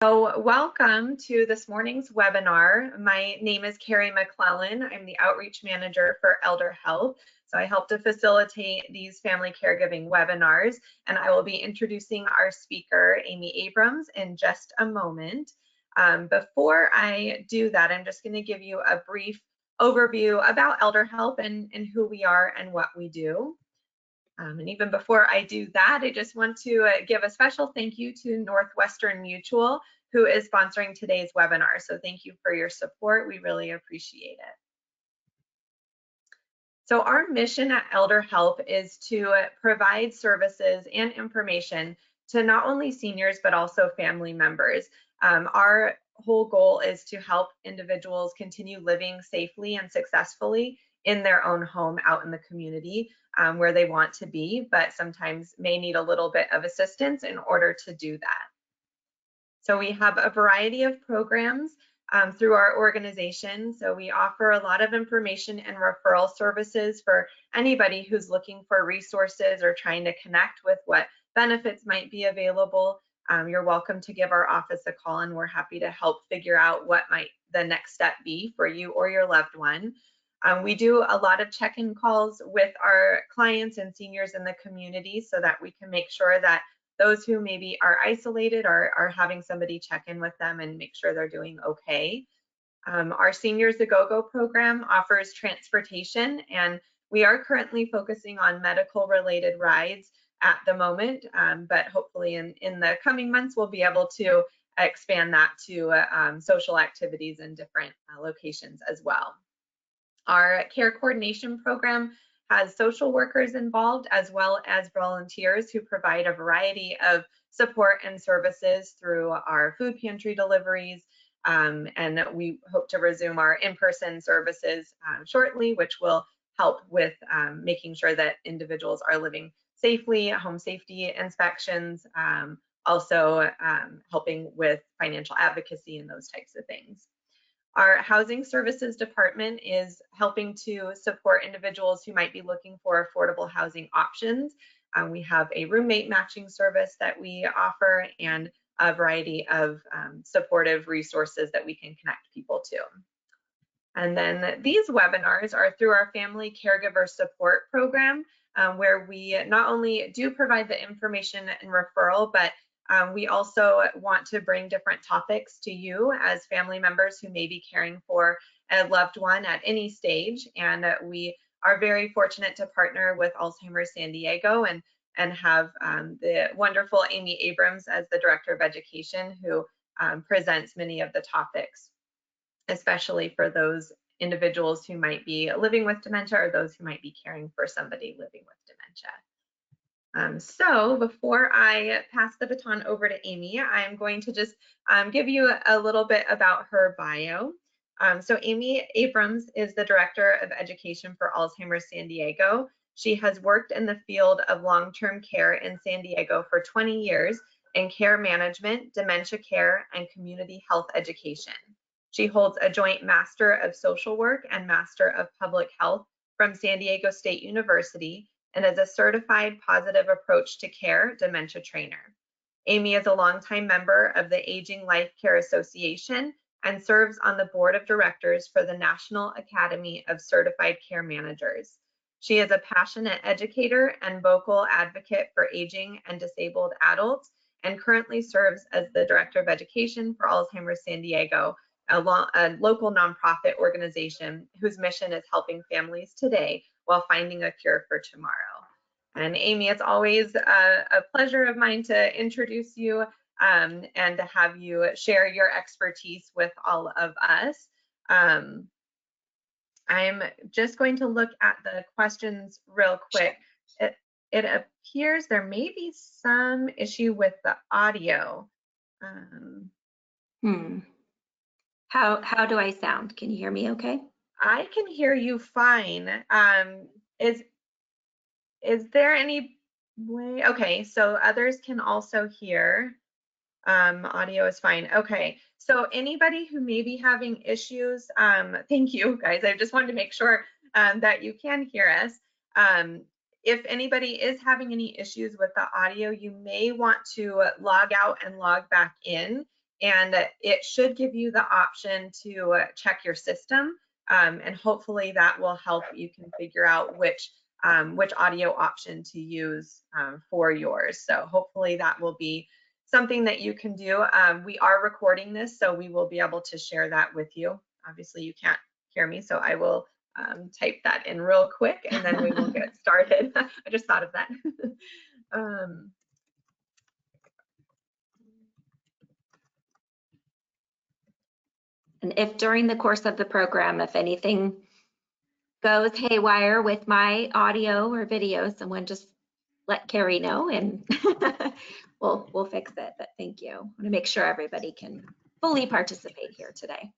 So welcome to this morning's webinar. My name is Carrie McClellan. I'm the Outreach Manager for ElderHelp. So I help to facilitate these family caregiving webinars, and I will be introducing our speaker, Amy Abrams, in just a moment. Before I do that, I'm just going to give you a brief overview about ElderHelp and who we are and what we do. And even before I do that, I just want to give a special thank you to Northwestern Mutual, who is sponsoring today's webinar. So thank you for your support. We really appreciate it. So our mission at ElderHelp is to provide services and information to not only seniors, but also family members. Our whole goal is to help individuals continue living safely and successfully in their own home out in the community where they want to be, but sometimes may need a little bit of assistance in order to do that. So we have a variety of programs through our organization. So we offer a lot of information and referral services for anybody who's looking for resources or trying to connect with what benefits might be available. You're welcome to give our office a call, and we're happy to help figure out what might the next step be for you or your loved one. We do a lot of check-in calls with our clients and seniors in the community so that we can make sure that those who maybe are isolated are having somebody check in with them and make sure they're doing okay. Our Seniors a Go-Go program offers transportation, and we are currently focusing on medical related rides at the moment, but hopefully in the coming months we'll be able to expand that to social activities in different locations as well. Our care coordination program has social workers involved as well as volunteers who provide a variety of support and services through our food pantry deliveries. And we hope to resume our in-person services shortly, which will help with making sure that individuals are living safely, home safety inspections, also helping with financial advocacy and those types of things. Our Housing Services Department is helping to support individuals who might be looking for affordable housing options. We have a roommate matching service that we offer and a variety of supportive resources that we can connect people to. And then these webinars are through our Family Caregiver Support Program, where we not only do provide the information and referral, but we also want to bring different topics to you as family members who may be caring for a loved one at any stage. And we are very fortunate to partner with Alzheimer's San Diego and have the wonderful Amy Abrams as the Director of Education, who presents many of the topics, especially for those individuals who might be living with dementia or those who might be caring for somebody living with dementia. So before I pass the baton over to Amy, I'm going to just give you a little bit about her bio. So Amy Abrams is the Director of Education for Alzheimer's San Diego. She has worked in the field of long-term care in San Diego for 20 years in care management, dementia care, and community health education. She holds a joint Master of Social Work and Master of Public Health from San Diego State University, and is a certified positive approach to care dementia trainer. Amy is a longtime member of the Aging Life Care Association and serves on the board of directors for the National Academy of Certified Care Managers. She is a passionate educator and vocal advocate for aging and disabled adults, and currently serves as the Director of Education for Alzheimer's San Diego, a local nonprofit organization whose mission is helping families today while finding a cure for tomorrow. And Amy, it's always a pleasure of mine to introduce you and to have you share your expertise with all of us. I'm just going to look at the questions real quick. It appears there may be some issue with the audio. How do I sound? Can you hear me okay? I can hear you fine. Is there any way? Okay, so others can also hear. Audio is fine. Okay, so anybody who may be having issues, thank you guys. I just wanted to make sure that you can hear us. If anybody is having any issues with the audio, you may want to log out and log back in and it should give you the option to check your system, and hopefully that will help you can figure out which audio option to use for yours. So hopefully that will be something that you can do. We are recording this, so we will be able to share that with you. Obviously you can't hear me, so I will type that in real quick and then we will get started. I just thought of that. And if during the course of the program, if anything goes haywire with my audio or video, someone just let Carrie know and we'll fix it. But thank you. I want to make sure everybody can fully participate here today.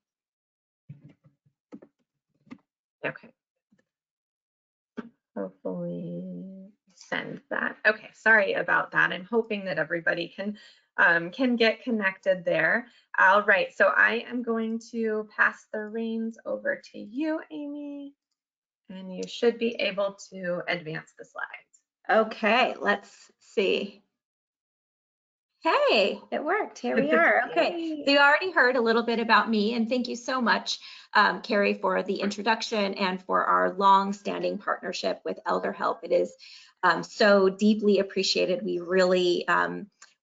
Okay. Hopefully send that. Okay, sorry about that. I'm hoping that everybody can get connected there. All right, so I am going to pass the reins over to you, Amy, and you should be able to advance the slides. Okay, let's see. Hey, it worked. Here we are. Okay, so you already heard a little bit about me, and thank you so much, Carrie, for the introduction and for our long-standing partnership with ElderHelp. It is so deeply appreciated. We really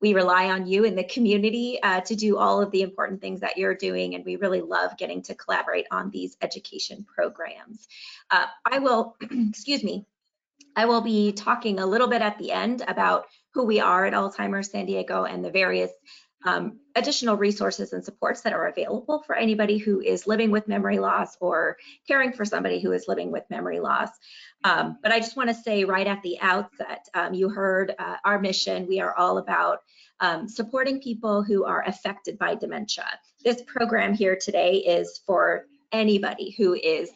we rely on you in the community to do all of the important things that you're doing, and we really love getting to collaborate on these education programs. I will, excuse me, I will be talking a little bit at the end about who we are at Alzheimer's San Diego and the various additional resources and supports that are available for anybody who is living with memory loss or caring for somebody who is living with memory loss. But I just want to say right at the outset, you heard our mission. We are all about supporting people who are affected by dementia. This program here today is for anybody who is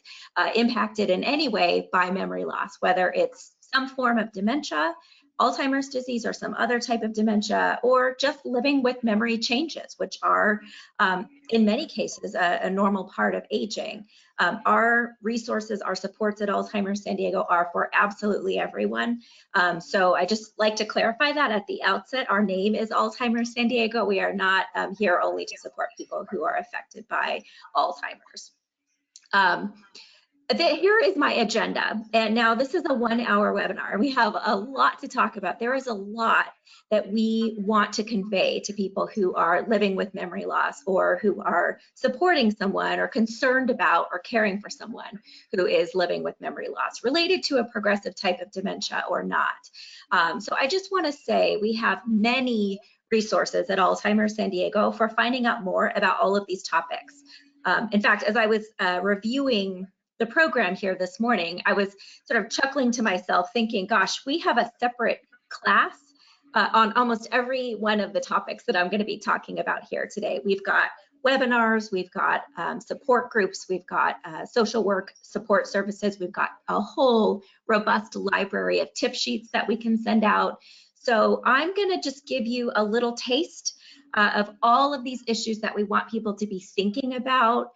impacted in any way by memory loss, whether it's some form of dementia, Alzheimer's disease, or some other type of dementia, or just living with memory changes, which are in many cases a normal part of aging. Our resources, our supports at Alzheimer's San Diego are for absolutely everyone. So I just like to clarify that at the outset. Our name is Alzheimer's San Diego. We are not here only to support people who are affected by Alzheimer's. Here is my agenda, and now this is a 1-hour webinar. We have a lot to talk about. There is a lot that we want to convey to people who are living with memory loss or who are supporting someone or concerned about or caring for someone who is living with memory loss related to a progressive type of dementia or not. So I just want to say we have many resources at Alzheimer's San Diego for finding out more about all of these topics. In fact, as I was reviewing the program here this morning, I was sort of chuckling to myself thinking, gosh, we have a separate class on almost every one of the topics that I'm going to be talking about here today. We've got webinars, we've got support groups, we've got social work support services, we've got a whole robust library of tip sheets that we can send out. So I'm going to just give you a little taste of all of these issues that we want people to be thinking about.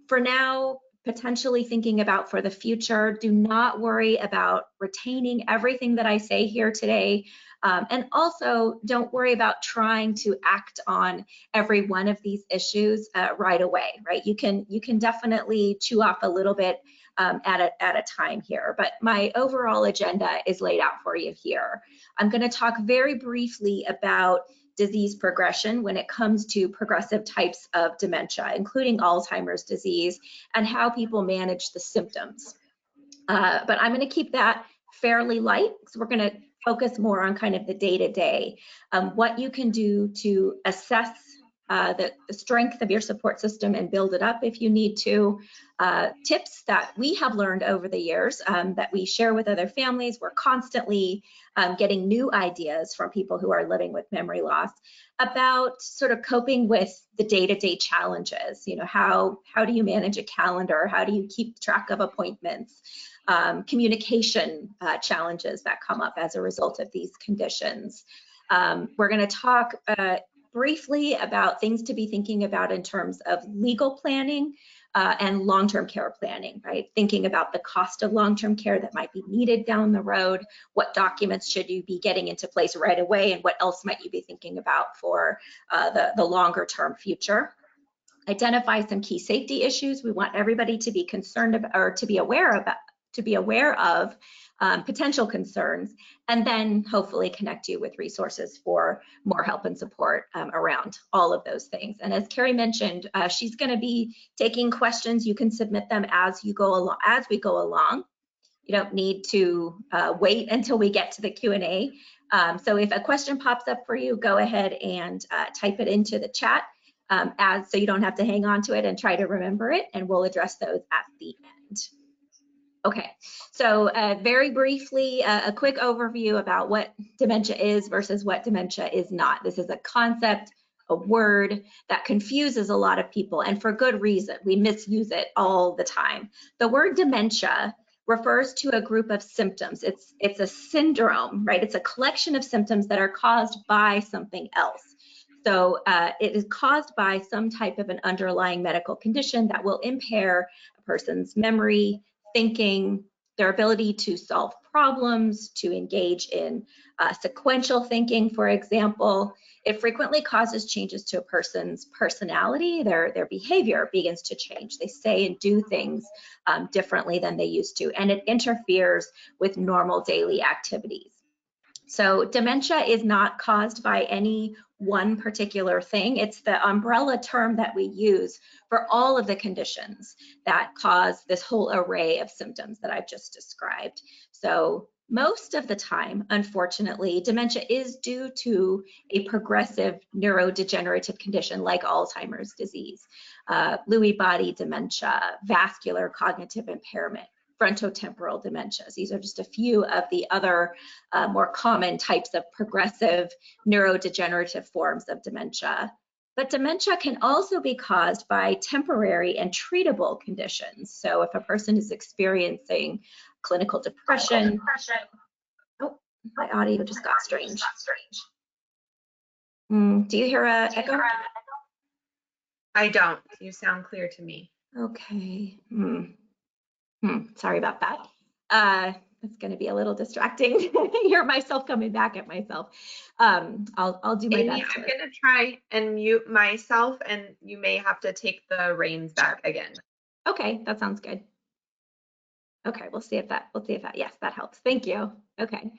For now, potentially thinking about for the future. Do not worry about retaining everything that I say here today. And also don't worry about trying to act on every one of these issues right away, right? You can definitely chew off a little bit at a time here, but my overall agenda is laid out for you here. I'm going to talk very briefly about disease progression when it comes to progressive types of dementia, including Alzheimer's disease, and how people manage the symptoms. But I'm going to keep that fairly light, so we're going to focus more on kind of the day-to-day, what you can do to assess the strength of your support system and build it up if you need to, tips that we have learned over the years that we share with other families. We're constantly getting new ideas from people who are living with memory loss about sort of coping with the day-to-day challenges. You know, how do you manage a calendar? How do you keep track of appointments? Communication challenges that come up as a result of these conditions. We're going to talk briefly about things to be thinking about in terms of legal planning and long-term care planning, right? Thinking about the cost of long-term care that might be needed down the road, what documents should you be getting into place right away, and what else might you be thinking about for the longer-term future. Identify some key safety issues we want everybody to be concerned about or to be aware of potential concerns, and then hopefully connect you with resources for more help and support around all of those things. And as Carrie mentioned, she's going to be taking questions. You can submit them as we go along. You don't need to wait until we get to the Q&A. So if a question pops up for you, go ahead and type it into the chat so you don't have to hang on to it and try to remember it, and we'll address those at the end. Okay, so very briefly, a quick overview about what dementia is versus what dementia is not. This is a concept, a word that confuses a lot of people, and for good reason. We misuse it all the time. The word dementia refers to a group of symptoms. It's a syndrome, right? It's a collection of symptoms that are caused by something else. So it is caused by some type of an underlying medical condition that will impair a person's memory, thinking, their ability to solve problems, to engage in sequential thinking, for example. It frequently causes changes to a person's personality. Their behavior begins to change. They say and do things differently than they used to, and it interferes with normal daily activities. So dementia is not caused by any one particular thing. It's the umbrella term that we use for all of the conditions that cause this whole array of symptoms that I've just described. So most of the time, unfortunately, dementia is due to a progressive neurodegenerative condition like Alzheimer's disease, Lewy body dementia, vascular cognitive impairment, frontotemporal dementias. These are just a few of the other more common types of progressive neurodegenerative forms of dementia. But dementia can also be caused by temporary and treatable conditions. So if a person is experiencing clinical depression, oh, my audio just got strange. Do you hear an echo? I don't. You sound clear to me. Okay. Sorry about that. It's going to be a little distracting. Hear myself coming back at myself. I'll do my Amy, best. I'm going to try and mute myself, and you may have to take the reins back again. Okay, that sounds good. Okay, we'll see if that. Yes, that helps. Thank you. Okay.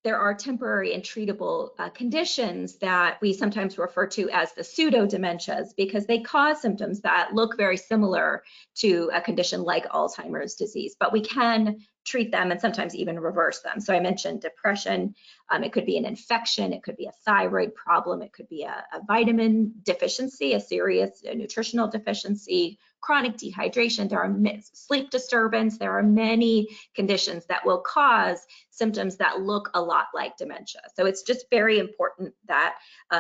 There are temporary and treatable conditions that we sometimes refer to as the pseudo-dementias because they cause symptoms that look very similar to a condition like Alzheimer's disease, but we can treat them and sometimes even reverse them. So I mentioned depression. It could be an infection. It could be a thyroid problem. It could be a vitamin deficiency, a serious nutritional deficiency, chronic dehydration. There are sleep disturbance. There are many conditions that will cause symptoms that look a lot like dementia. So it's just very important that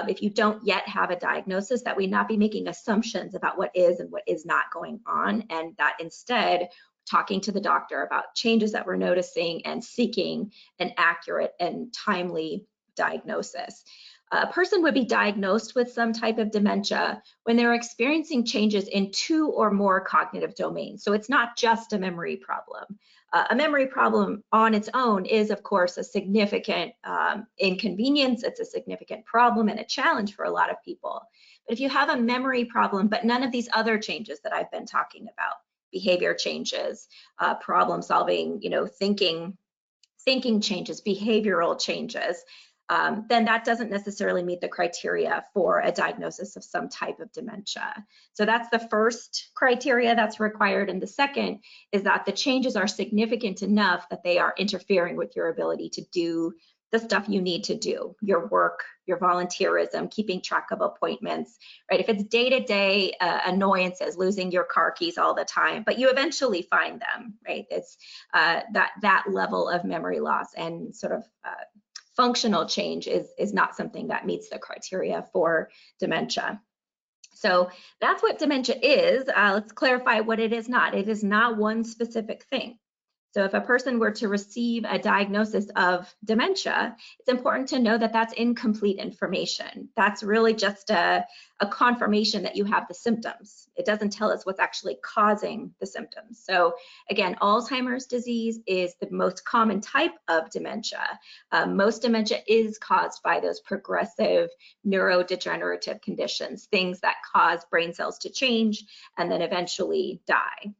if you don't yet have a diagnosis, that we not be making assumptions about what is and what is not going on, and that instead talking to the doctor about changes that we're noticing and seeking an accurate and timely diagnosis. A person would be diagnosed with some type of dementia when they're experiencing changes in 2 or more cognitive domains. So it's not just a memory problem. A memory problem on its own is, of course, a significant inconvenience. It's a significant problem and a challenge for a lot of people. But if you have a memory problem, but none of these other changes that I've been talking about, behavior changes, problem solving, thinking changes, behavioral changes, then that doesn't necessarily meet the criteria for a diagnosis of some type of dementia. So that's the first criteria that's required. And the second is that the changes are significant enough that they are interfering with your ability to do the stuff you need to do, your work, your volunteerism, keeping track of appointments, right? If it's day-to-day annoyances, losing your car keys all the time, but you eventually find them, right? It's that level of memory loss and sort of functional change is not something that meets the criteria for dementia. So that's what dementia is. Let's clarify what it is not. It is not one specific thing. So if a person were to receive a diagnosis of dementia, it's important to know that that's incomplete information. That's really just a confirmation that you have the symptoms. It doesn't tell us what's actually causing the symptoms. So again, Alzheimer's disease is the most common type of dementia. Most dementia is caused by those progressive neurodegenerative conditions, things that cause brain cells to change and then eventually die.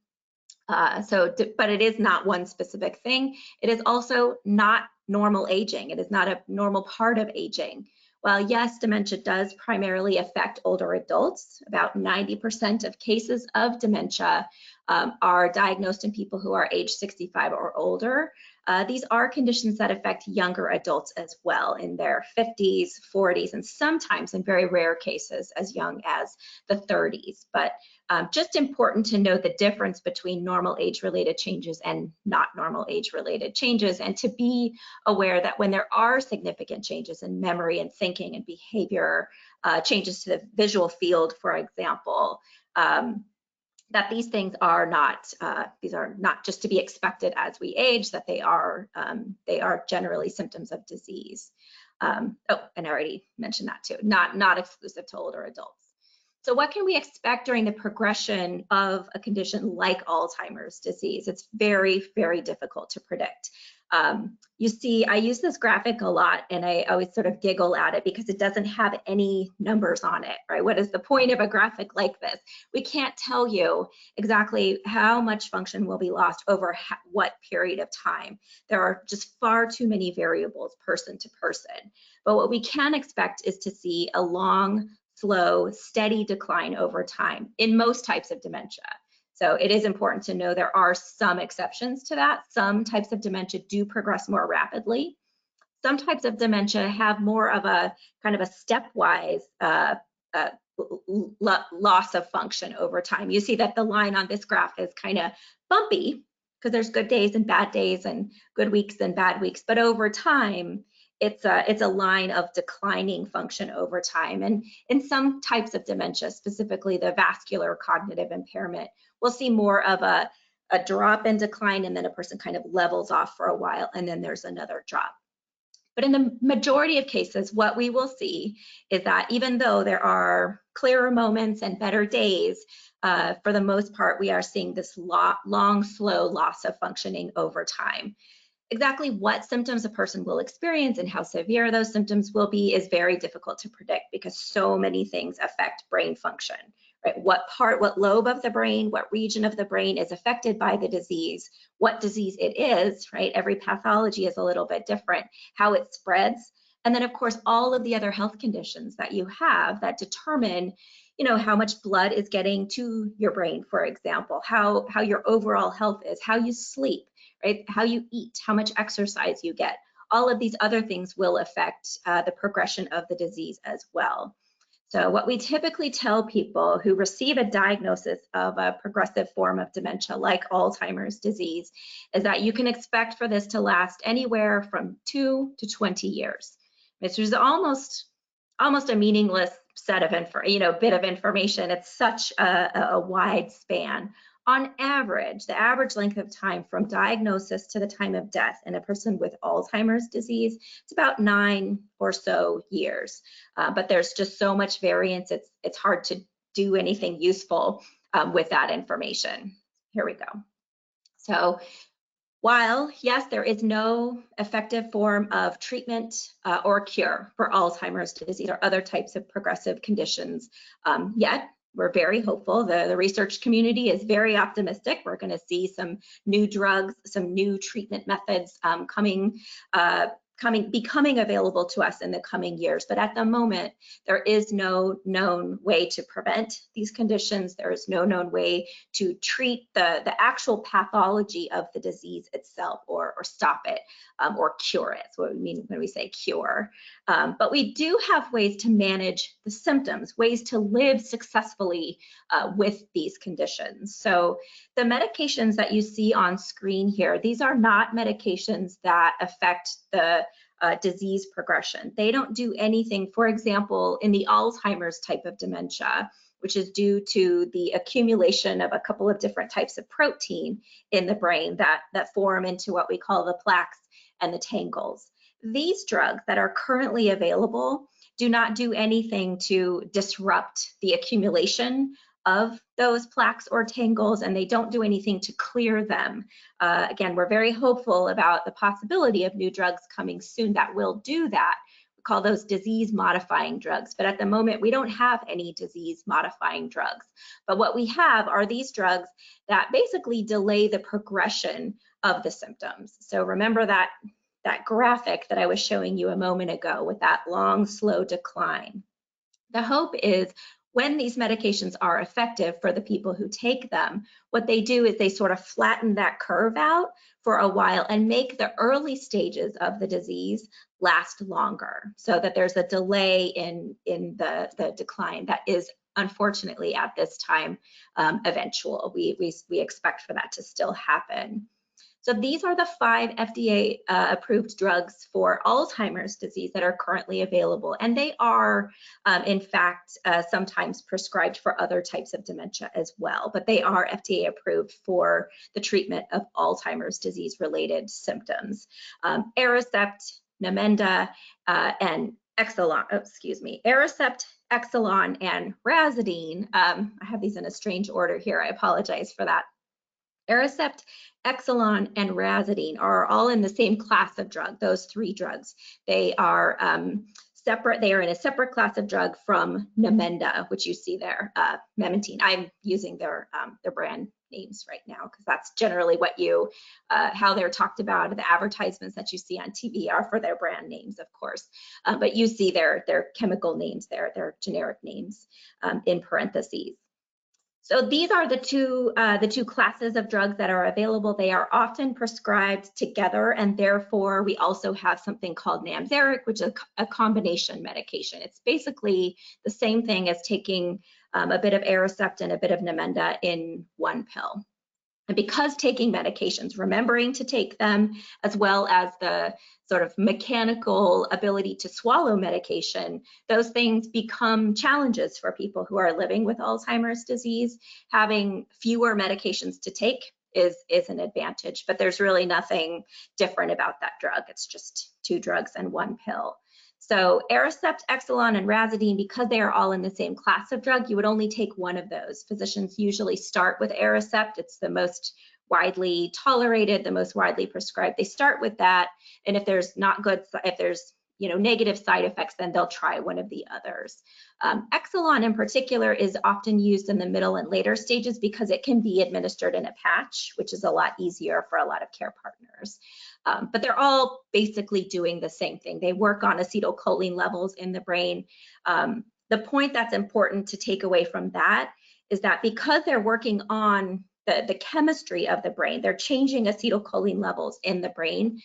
But it is not one specific thing. It is also not normal aging. It is not a normal part of aging. While yes, dementia does primarily affect older adults, about 90% of cases of dementia are diagnosed in people who are age 65 or older. These are conditions that affect younger adults as well, in their 50s, 40s, and sometimes in very rare cases as young as the 30s. But just important to know the difference between normal age-related changes and not normal age-related changes, and to be aware that when there are significant changes in memory and thinking and behavior, changes to the visual field, for example, that these things are not just to be expected as we age, that they are generally symptoms of disease. And I already mentioned that too, not exclusive to older adults. So what can we expect during the progression of a condition like Alzheimer's disease? It's very, very difficult to predict. You see, I use this graphic a lot, and I always sort of giggle at it because it doesn't have any numbers on it, right? What is the point of a graphic like this? We can't tell you exactly how much function will be lost over what period of time. There are just far too many variables person to person. But what we can expect is to see a long, slow, steady decline over time in most types of dementia. So it is important to know there are some exceptions to that. Some types of dementia do progress more rapidly. Some types of dementia have more of a kind of a stepwise loss of function over time. You see that the line on this graph is kind of bumpy because there's good days and bad days and good weeks and bad weeks. But over time, it's a line of declining function over time. And in some types of dementia, specifically the vascular cognitive impairment, we'll see more of a drop in decline, and then a person kind of levels off for a while, and then there's another drop. But in the majority of cases, what we will see is that even though there are clearer moments and better days, for the most part, we are seeing this long, slow loss of functioning over time. Exactly what symptoms a person will experience and how severe those symptoms will be is very difficult to predict because so many things affect brain function, right? What lobe of the brain, what region of the brain is affected by the disease, what disease it is, right? Every pathology is a little bit different, how it spreads. And then of course, all of the other health conditions that you have that determine, you know, how much blood is getting to your brain, for example, how your overall health is, how you sleep, right? How you eat, how much exercise you get. All of these other things will affect the progression of the disease as well. So what we typically tell people who receive a diagnosis of a progressive form of dementia like Alzheimer's disease is that you can expect for this to last anywhere from 2 to 20 years, which is almost a meaningless set of bit of information. It's such a wide span. On average, the average length of time from diagnosis to the time of death in a person with Alzheimer's disease, it's about 9 or so years. But there's just so much variance, it's hard to do anything useful with that information. Here we go. So while, yes, there is no effective form of treatment or cure for Alzheimer's disease or other types of progressive conditions yet, we're very hopeful. The research community is very optimistic. We're going to see some new drugs, some new treatment methods becoming available to us in the coming years. But at the moment, there is no known way to prevent these conditions. There is no known way to treat the actual pathology of the disease itself or stop it or cure it. That's what we mean when we say cure. But we do have ways to manage the symptoms, ways to live successfully with these conditions. So the medications that you see on screen here, these are not medications that affect the disease progression. They don't do anything. For example, in the Alzheimer's type of dementia, which is due to the accumulation of a couple of different types of protein in the brain that form into what we call the plaques and the tangles. These drugs that are currently available do not do anything to disrupt the accumulation of those plaques or tangles, and they don't do anything to clear them. Again, we're very hopeful about the possibility of new drugs coming soon that will do that. We call those disease-modifying drugs, but at the moment we don't have any disease-modifying drugs. But what we have are these drugs that basically delay the progression of the symptoms. So remember that graphic that I was showing you a moment ago with that long, slow decline. The hope is when these medications are effective for the people who take them, what they do is they sort of flatten that curve out for a while and make the early stages of the disease last longer, so that there's a delay in the decline that is unfortunately at this time eventual. We expect for that to still happen. So these are the 5 FDA approved drugs for Alzheimer's disease that are currently available. And they are, in fact, sometimes prescribed for other types of dementia as well. But they are FDA approved for the treatment of Alzheimer's disease related symptoms. Aricept, Namenda, and Exelon, Aricept, Exelon, and Razidine. I have these in a strange order here. I apologize for that. Aricept, Exelon, and Razidine are all in the same class of drug, those 3 drugs. They are separate, they are in a separate class of drug from Namenda, which you see there, memantine. I'm using their brand names right now because that's generally what how they're talked about. The advertisements that you see on TV are for their brand names, of course, but you see their chemical names there, their generic names in parentheses. So these are the two classes of drugs that are available. They are often prescribed together, and therefore we also have something called Namzaric, which is a combination medication. It's basically the same thing as taking a bit of Aricept and a bit of Namenda in one pill. And because taking medications, remembering to take them, as well as the sort of mechanical ability to swallow medication, those things become challenges for people who are living with Alzheimer's disease. Having fewer medications to take is an advantage, but there's really nothing different about that drug. It's just 2 drugs and 1 pill. So Aricept, Exelon, and Razidine, because they are all in the same class of drug, you would only take one of those. Physicians usually start with Aricept. It's the most widely tolerated, the most widely prescribed. They start with that, and if there's negative side effects, then they'll try one of the others. Exelon in particular is often used in the middle and later stages because it can be administered in a patch, which is a lot easier for a lot of care partners. But they're all basically doing the same thing. They work on acetylcholine levels in the brain. The point that's important to take away from that is that because they're working on the chemistry of the brain, they're changing acetylcholine levels in the brain.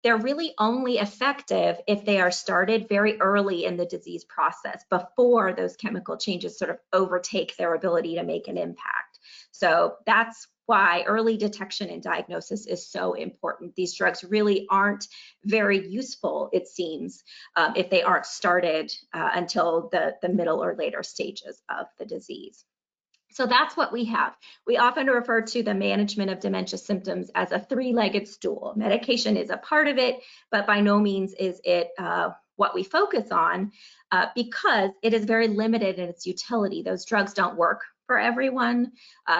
They're really only effective if they are started very early in the disease process, before those chemical changes sort of overtake their ability to make an impact. So that's why early detection and diagnosis is so important. These drugs really aren't very useful, it seems, if they aren't started until the middle or later stages of the disease. So that's what we have. We often refer to the management of dementia symptoms as a 3-legged stool. Medication is a part of it, but by no means is it what we focus on because it is very limited in its utility. Those drugs don't work for everyone.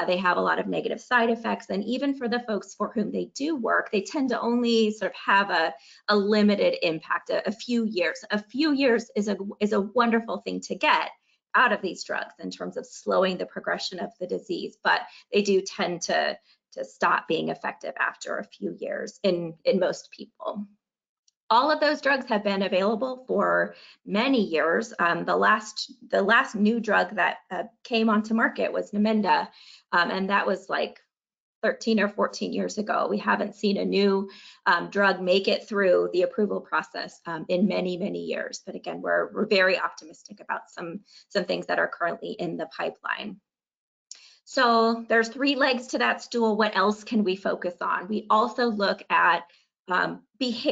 They have a lot of negative side effects, and even for the folks for whom they do work, they tend to only sort of have a limited impact, a few years. A few years is a wonderful thing to get out of these drugs in terms of slowing the progression of the disease, but they do tend to stop being effective after a few years in most people. All of those drugs have been available for many years. The last new drug that came onto market was Namenda, and that was like 13 or 14 years ago. We haven't seen a new drug make it through the approval process in many, many years. But again, we're very optimistic about some things that are currently in the pipeline. So there's 3 legs to that stool. What else can we focus on? We also look at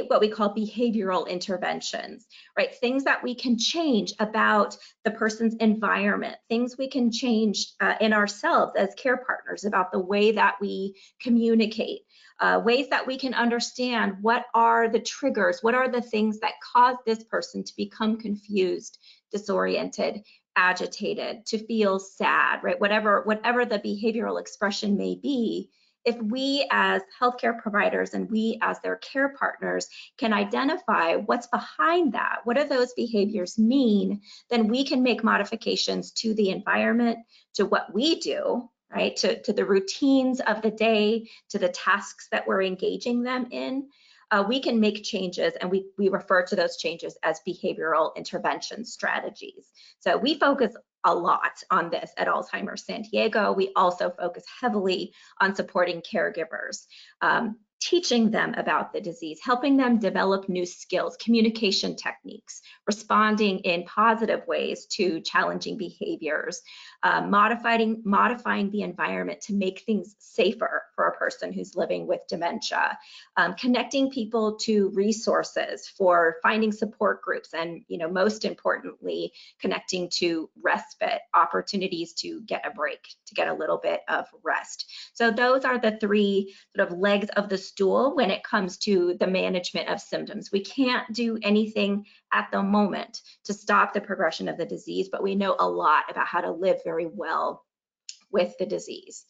what we call behavioral interventions, right? Things that we can change about the person's environment, things we can change in ourselves as care partners about the way that we communicate, ways that we can understand what are the triggers, what are the things that cause this person to become confused, disoriented, agitated, to feel sad, right? Whatever the behavioral expression may be. If we as healthcare providers and we as their care partners can identify what's behind that, what do those behaviors mean, then we can make modifications to the environment, to what we do, right, to the routines of the day, to the tasks that we're engaging them in. We can make changes, and we refer to those changes as behavioral intervention strategies. So we focus a lot on this at Alzheimer's San Diego. We also focus heavily on supporting caregivers, teaching them about the disease, helping them develop new skills, communication techniques, responding in positive ways to challenging behaviors, modifying the environment to make things safer for a person who's living with dementia, connecting people to resources for finding support groups, and most importantly, connecting to respite opportunities to get a break, to get a little bit of rest. So those are the three sort of legs of the stool when it comes to the management of symptoms. We can't do anything at the moment to stop the progression of the disease, but we know a lot about how to live very well with the disease.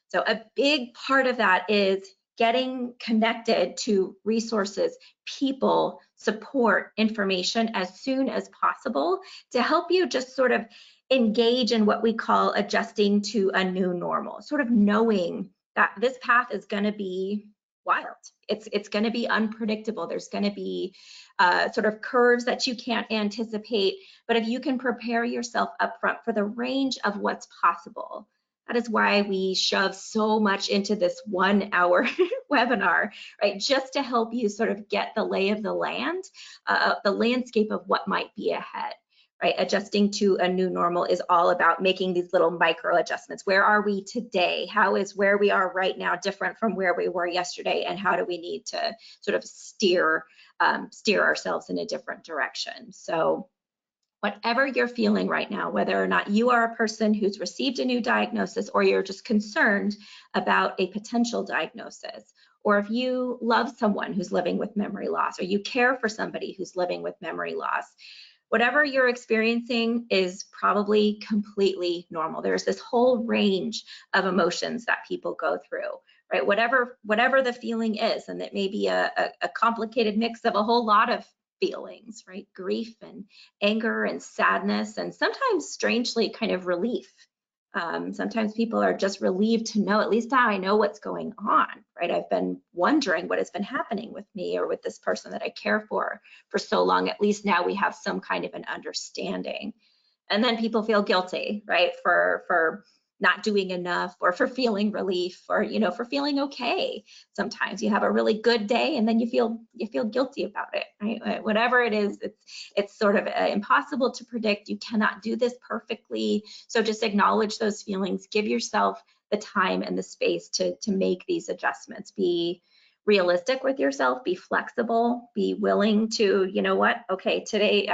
So a big part of that is getting connected to resources, people, support, information as soon as possible to help you just sort of engage in what we call adjusting to a new normal, sort of knowing that this path is going to be wild. It's going to be unpredictable. There's going to be sort of curves that you can't anticipate, but if you can prepare yourself upfront for the range of what's possible. That is why we shove so much into this 1 hour webinar, right? Just to help you sort of get the lay of the land, the landscape of what might be ahead, right? Adjusting to a new normal is all about making these little micro adjustments. Where are we today? How is where we are right now different from where we were yesterday? And how do we need to sort of steer ourselves in a different direction? So whatever you're feeling right now, whether or not you are a person who's received a new diagnosis or you're just concerned about a potential diagnosis, or if you love someone who's living with memory loss, or you care for somebody who's living with memory loss, whatever you're experiencing is probably completely normal. There's this whole range of emotions that people go through, right? Whatever the feeling is, and it may be a complicated mix of a whole lot of feelings, right? Grief and anger and sadness, and sometimes strangely kind of relief. Sometimes people are just relieved to know, at least now I know what's going on, right? I've been wondering what has been happening with me or with this person that I care for so long. At least now we have some kind of an understanding. And then people feel guilty, right? For not doing enough, or for feeling relief, or for feeling okay. Sometimes you have a really good day and then you feel guilty about it, right? Whatever it is, it's sort of impossible to predict. You cannot do this perfectly. So just acknowledge those feelings, give yourself the time and the space to make these adjustments. Be realistic with yourself, be flexible, be willing to, okay, today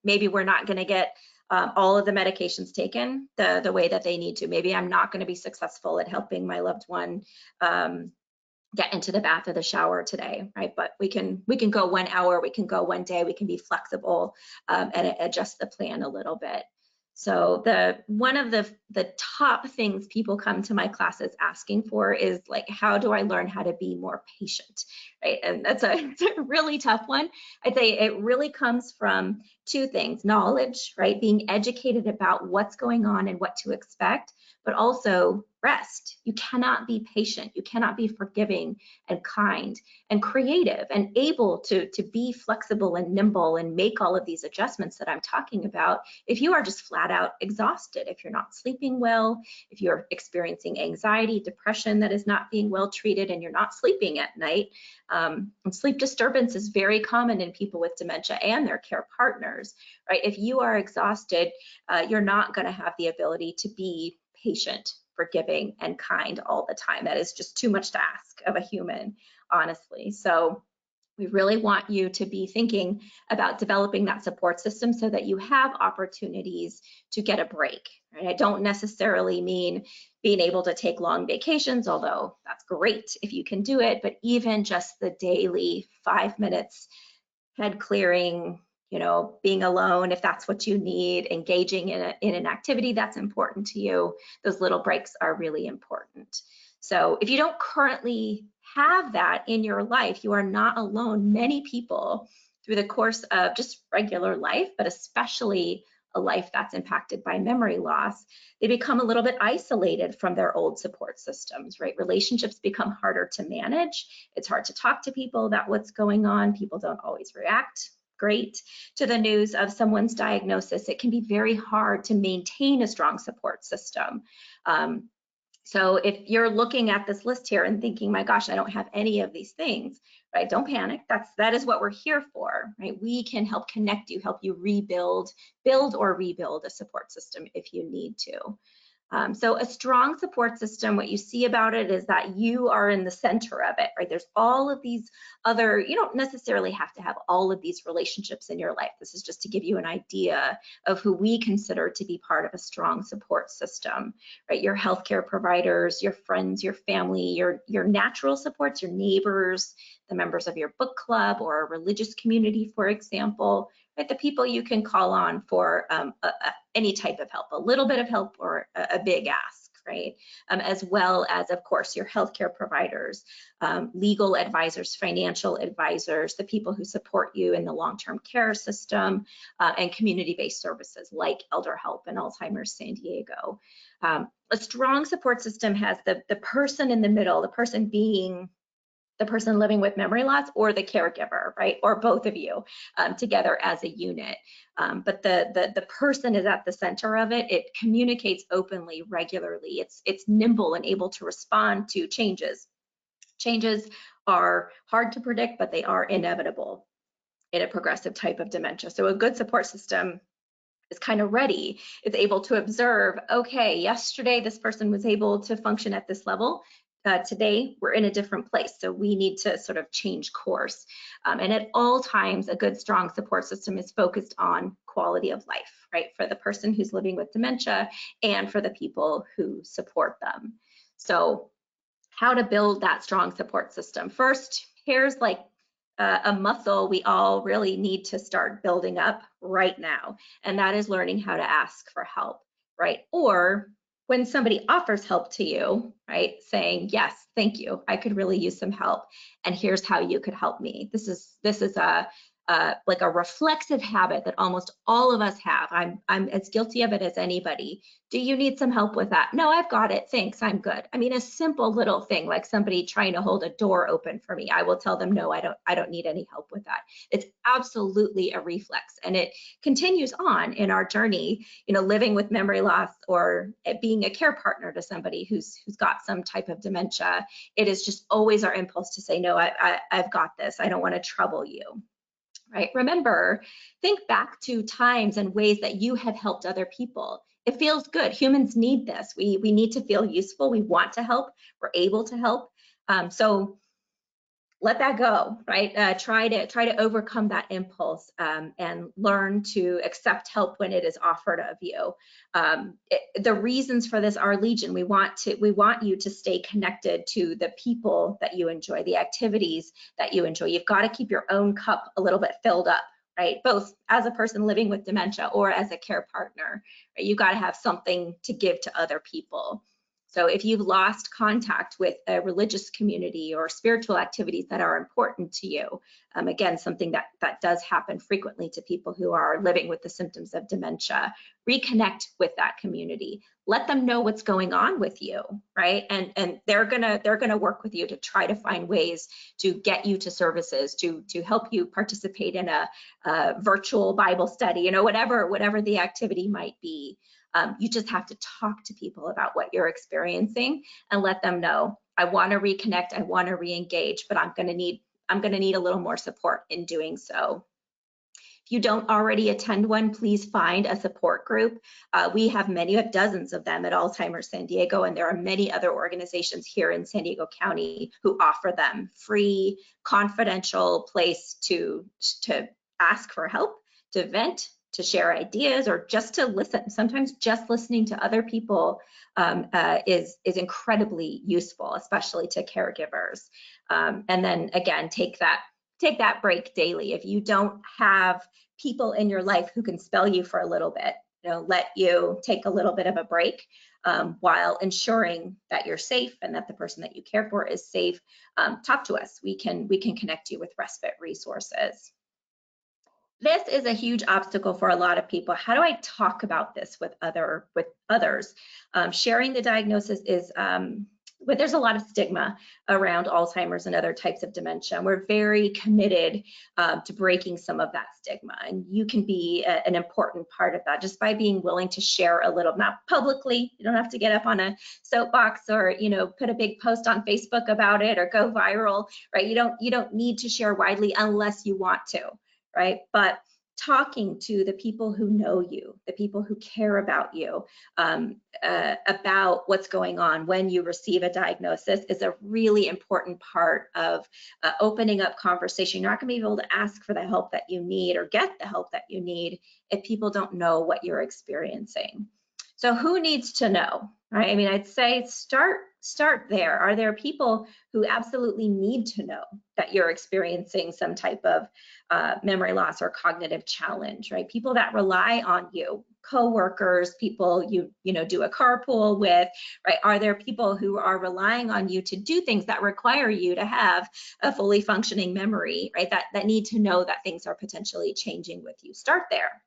maybe we're not going to get all of the medications taken the way that they need to. Maybe I'm not going to be successful at helping my loved one get into the bath or the shower today, right? But we can go 1 hour, we can go one day, we can be flexible and adjust the plan a little bit. So one of the top things people come to my classes asking for is like, how do I learn how to be more patient, right? And it's a really tough one. I'd say it really comes from two things: knowledge, right? Being educated about what's going on and what to expect, but also rest. You cannot be patient. You cannot be forgiving and kind and creative and able to be flexible and nimble and make all of these adjustments that I'm talking about if you are just flat out exhausted, if you're not sleeping well, if you're experiencing anxiety, depression that is not being well treated, and you're not sleeping at night. And sleep disturbance is very common in people with dementia and their care partners, right? If you are exhausted, you're not going to have the ability to be patient, forgiving, and kind all the time. That is just too much to ask of a human, honestly. So We really want you to be thinking about developing that support system so that you have opportunities to get a break. Right? I don't necessarily mean being able to take long vacations, although that's great if you can do it, but even just the daily 5 minutes head clearing, being alone if that's what you need, engaging in an activity that's important to you. Those little breaks are really important. So if you don't currently have that in your life, you are not alone. Many people through the course of just regular life, but especially a life that's impacted by memory loss, they become a little bit isolated from their old support systems, right? Relationships become harder to manage. It's hard to talk to people about what's going on. People don't always react great to the news of someone's diagnosis. It can be very hard to maintain a strong support system. So if you're looking at this list here and thinking, my gosh, I don't have any of these things, right? Don't panic. That is what we're here for, right? We can help connect you, help you build or rebuild a support system if you need to. So a strong support system, what you see about it is that you are in the center of it, right? There's all of these other, you don't necessarily have to have all of these relationships in your life. This is just to give you an idea of who we consider to be part of a strong support system, right? Your healthcare providers, your friends, your family, your natural supports, your neighbors, the members of your book club or a religious community, for example, right? The people you can call on for any type of help, a little bit of help or a big ask, right? As well as, of course, your healthcare providers, legal advisors, financial advisors, the people who support you in the long-term care system, and community-based services like ElderHelp and Alzheimer's San Diego. A strong support system has the person in the middle, the person being the person living with memory loss or the caregiver, right? Or both of you together as a unit. But the person is at the center of it. It communicates openly, regularly. It's nimble and able to respond to changes. Changes are hard to predict, but they are inevitable in a progressive type of dementia. So a good support system is kind of ready. It's able to observe, okay, yesterday this person was able to function at this level. Today we're in a different place, so we need to sort of change course. And at all times, a good, strong support system is focused on quality of life, right? For the person who's living with dementia and for the people who support them. So how to build that strong support system. First, here's like a muscle we all really need to start building up right now, and that is learning how to ask for help, right? Or when somebody offers help to you, right, saying, yes, thank you, I could really use some help, and here's how you could help me. This is like a reflexive habit that almost all of us have. I'm as guilty of it as anybody. Do you need some help with that? No, I've got it, thanks, I'm good. I mean, a simple little thing like somebody trying to hold a door open for me, I will tell them, no, I don't need any help with that. It's absolutely a reflex, and it continues on in our journey, living with memory loss or being a care partner to somebody who's got some type of dementia. It is just always our impulse to say, no, I've got this, I don't want to trouble you. Right? Remember, think back to times and ways that you have helped other people. It feels good. Humans need this. We need to feel useful. We want to help. We're able to help. So let that go, right? Try to overcome that impulse and learn to accept help when it is offered of you. The reasons for this are legion. We want you to stay connected to the people that you enjoy, the activities that you enjoy. You've got to keep your own cup a little bit filled up, right? Both as a person living with dementia or as a care partner, right? You've got to have something to give to other people. So if you've lost contact with a religious community or spiritual activities that are important to you, again, something that does happen frequently to people who are living with the symptoms of dementia, reconnect with that community. Let them know what's going on with you, right? And they're gonna work with you to try to find ways to get you to services, to help you participate in a virtual Bible study, whatever the activity might be. You just have to talk to people about what you're experiencing and let them know, I want to reconnect, I want to re-engage, but I'm going to need a little more support in doing so. If you don't already attend one, please find a support group. We have dozens of them at Alzheimer's San Diego, and there are many other organizations here in San Diego County who offer them free, confidential place to ask for help, to vent, to share ideas, or just to listen. Sometimes just listening to other people is incredibly useful, especially to caregivers. And then again, take that break daily. If you don't have people in your life who can spell you for a little bit, let you take a little bit of a break while ensuring that you're safe and that the person that you care for is safe. Talk to us. We can connect you with respite resources. This is a huge obstacle for a lot of people. How do I talk about this with others? Sharing the diagnosis is, but there's a lot of stigma around Alzheimer's and other types of dementia. We're very committed to breaking some of that stigma, and you can be an important part of that just by being willing to share a little, not publicly. You don't have to get up on a soapbox or put a big post on Facebook about it or go viral, right? You don't need to share widely unless you want to. Right? But talking to the people who know you, the people who care about you, about what's going on when you receive a diagnosis is a really important part of opening up conversation. You're not going to be able to ask for the help that you need or get the help that you need if people don't know what you're experiencing. So who needs to know, right? I mean, I'd say start there. Are there people who absolutely need to know that you're experiencing some type of memory loss or cognitive challenge, right? People that rely on you, coworkers, people you do a carpool with, right? Are there people who are relying on you to do things that require you to have a fully functioning memory, right? That need to know that things are potentially changing with you. Start there.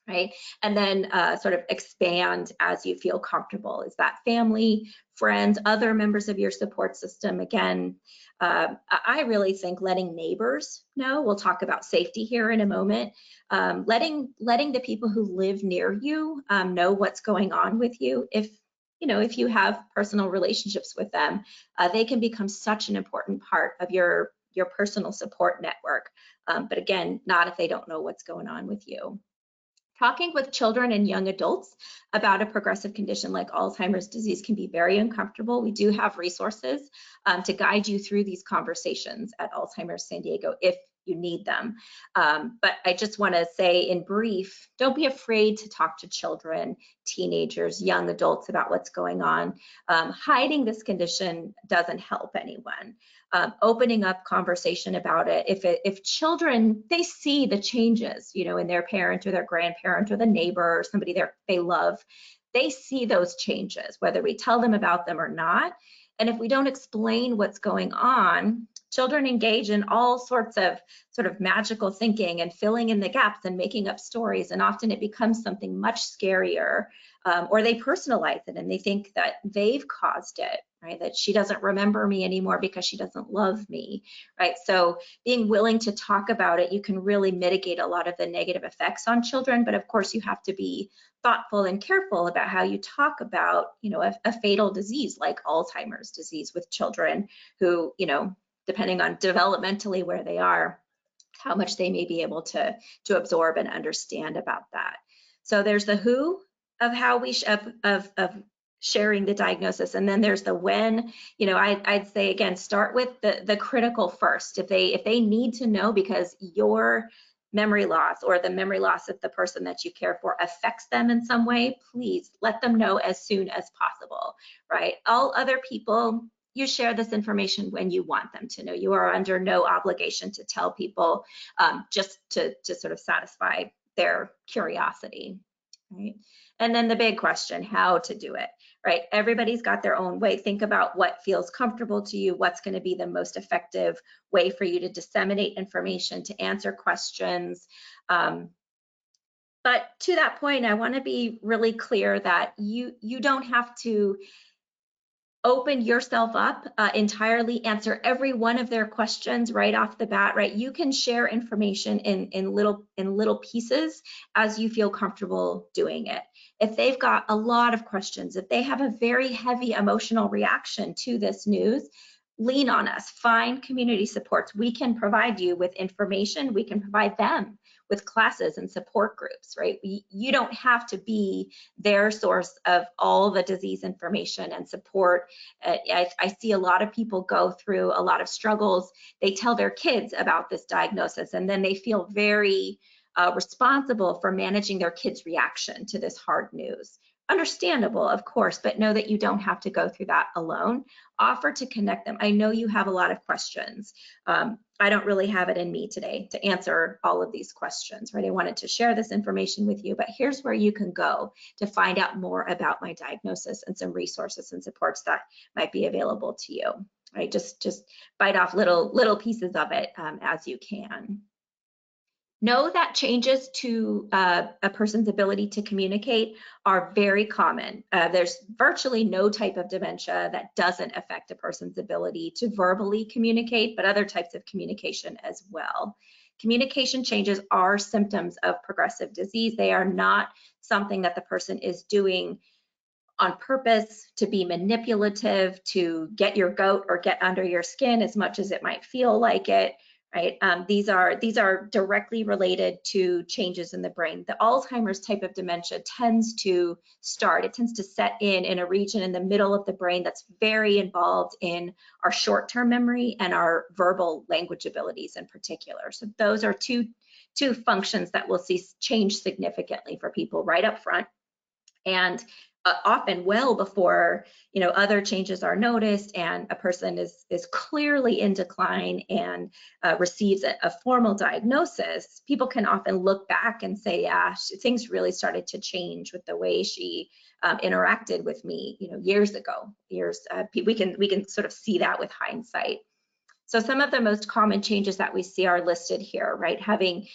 Right? And then sort of expand as you feel comfortable. Is that family, friends, other members of your support system? Again, I really think letting neighbors know, we'll talk about safety here in a moment, letting the people who live near you know what's going on with you. If you have personal relationships with them, they can become such an important part of your personal support network. But again, not if they don't know what's going on with you. Talking with children and young adults about a progressive condition like Alzheimer's disease can be very uncomfortable. We do have resources to guide you through these conversations at Alzheimer's San Diego if you need them. But I just want to say in brief, don't be afraid to talk to children, teenagers, young adults about what's going on. Hiding this condition doesn't help anyone. Opening up conversation about it. If children, they see the changes, in their parent or their grandparent or the neighbor or somebody they love, they see those changes, whether we tell them about them or not. And if we don't explain what's going on, children engage in all sorts of sort of magical thinking and filling in the gaps and making up stories. And often it becomes something much scarier, or they personalize it and they think that they've caused it, right? That she doesn't remember me anymore because she doesn't love me, right? So being willing to talk about it, you can really mitigate a lot of the negative effects on children. But of course, you have to be thoughtful and careful about how you talk about, a fatal disease like Alzheimer's disease with children who, depending on developmentally where they are, how much they may be able to absorb and understand about that. So there's the who of how we of sharing the diagnosis, and then there's the when. I'd say again, start with the critical first. If they need to know because your memory loss or the memory loss of the person that you care for affects them in some way, please let them know as soon as possible, right? All other people, you share this information when you want them to know. You are under no obligation to tell people just to sort of satisfy their curiosity, right? And then the big question, how to do it, right? Everybody's got their own way. Think about what feels comfortable to you, what's going to be the most effective way for you to disseminate information, to answer questions. But to that point, I want to be really clear that you don't have to open yourself up entirely, answer every one of their questions right off the bat, right? You can share information in little pieces as you feel comfortable doing it. If they've got a lot of questions, if they have a very heavy emotional reaction to this news, lean on us, find community supports. We can provide you with information. We can provide them with classes and support groups, right? You don't have to be their source of all the disease information and support. I see a lot of people go through a lot of struggles. They tell their kids about this diagnosis, and then they feel very responsible for managing their kids' reaction to this hard news. Understandable, of course, but know that you don't have to go through that alone. Offer to connect them. I know you have a lot of questions. I don't really have it in me today to answer all of these questions, right? I wanted to share this information with you, but here's where you can go to find out more about my diagnosis and some resources and supports that might be available to you, right? Just bite off little pieces of it as you can. Know that changes to a person's ability to communicate are very common. There's virtually no type of dementia that doesn't affect a person's ability to verbally communicate, but other types of communication as well. Communication changes are symptoms of progressive disease. They are not something that the person is doing on purpose to be manipulative, to get your goat or get under your skin as much as it might feel like it. Right? These are directly related to changes in the brain. The Alzheimer's type of dementia tends to set in a region in the middle of the brain that's very involved in our short-term memory and our verbal language abilities in particular. So those are two functions that we'll see change significantly for people right up front. And often well before other changes are noticed and a person is clearly in decline and receives a formal diagnosis, people can often look back and say, yeah, things really started to change with the way she interacted with me years ago. We can sort of see that with hindsight. So some of the most common changes that we see are listed here, right? Having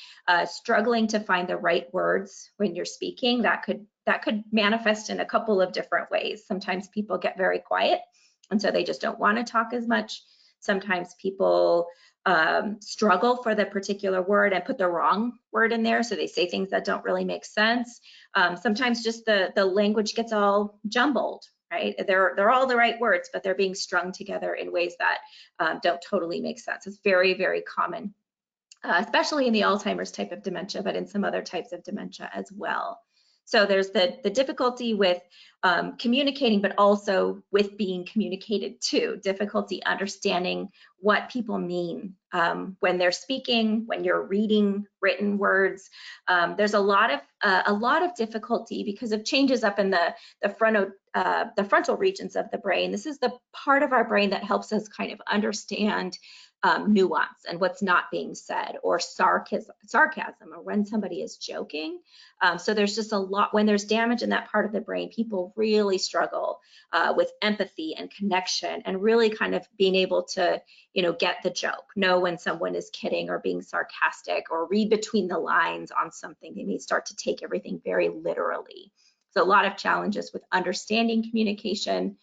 struggling to find the right words when you're speaking, that could manifest in a couple of different ways. Sometimes people get very quiet, and so they just don't want to talk as much. Sometimes people struggle for the particular word and put the wrong word in there, so they say things that don't really make sense. Sometimes just the language gets all jumbled, right? They're all the right words, but they're being strung together in ways that don't totally make sense. It's very, very common, especially in the Alzheimer's type of dementia, but in some other types of dementia as well. So there's the difficulty with communicating, but also with being communicated to, difficulty understanding what people mean when they're speaking, when you're reading written words. There's a lot of difficulty because of changes up in the frontal regions of the brain. This is the part of our brain that helps us kind of understand nuance and what's not being said, or sarcasm, or when somebody is joking. So there's just a lot, when there's damage in that part of the brain, people really struggle with empathy and connection and really kind of being able to, get the joke, know when someone is kidding or being sarcastic, or read between the lines on something. They may start to take everything very literally. So a lot of challenges with understanding communication.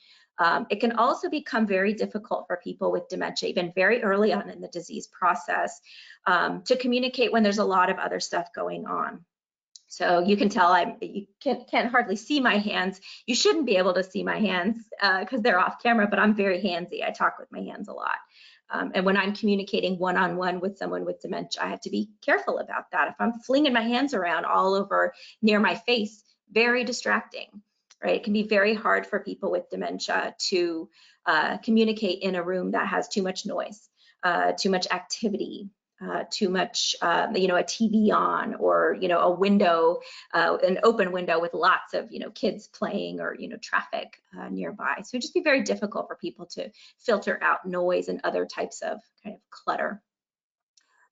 It can also become very difficult for people with dementia, even very early on in the disease process, to communicate when there's a lot of other stuff going on. So you can tell you can't hardly see my hands. You shouldn't be able to see my hands because they're off camera, but I'm very handsy. I talk with my hands a lot. And when I'm communicating one-on-one with someone with dementia, I have to be careful about that. If I'm flinging my hands around all over near my face, very distracting. Right? It can be very hard for people with dementia to communicate in a room that has too much noise, too much activity, too much, a TV on, or, a window, an open window with lots of, kids playing, or, traffic nearby. So it'd just be very difficult for people to filter out noise and other types of kind of clutter.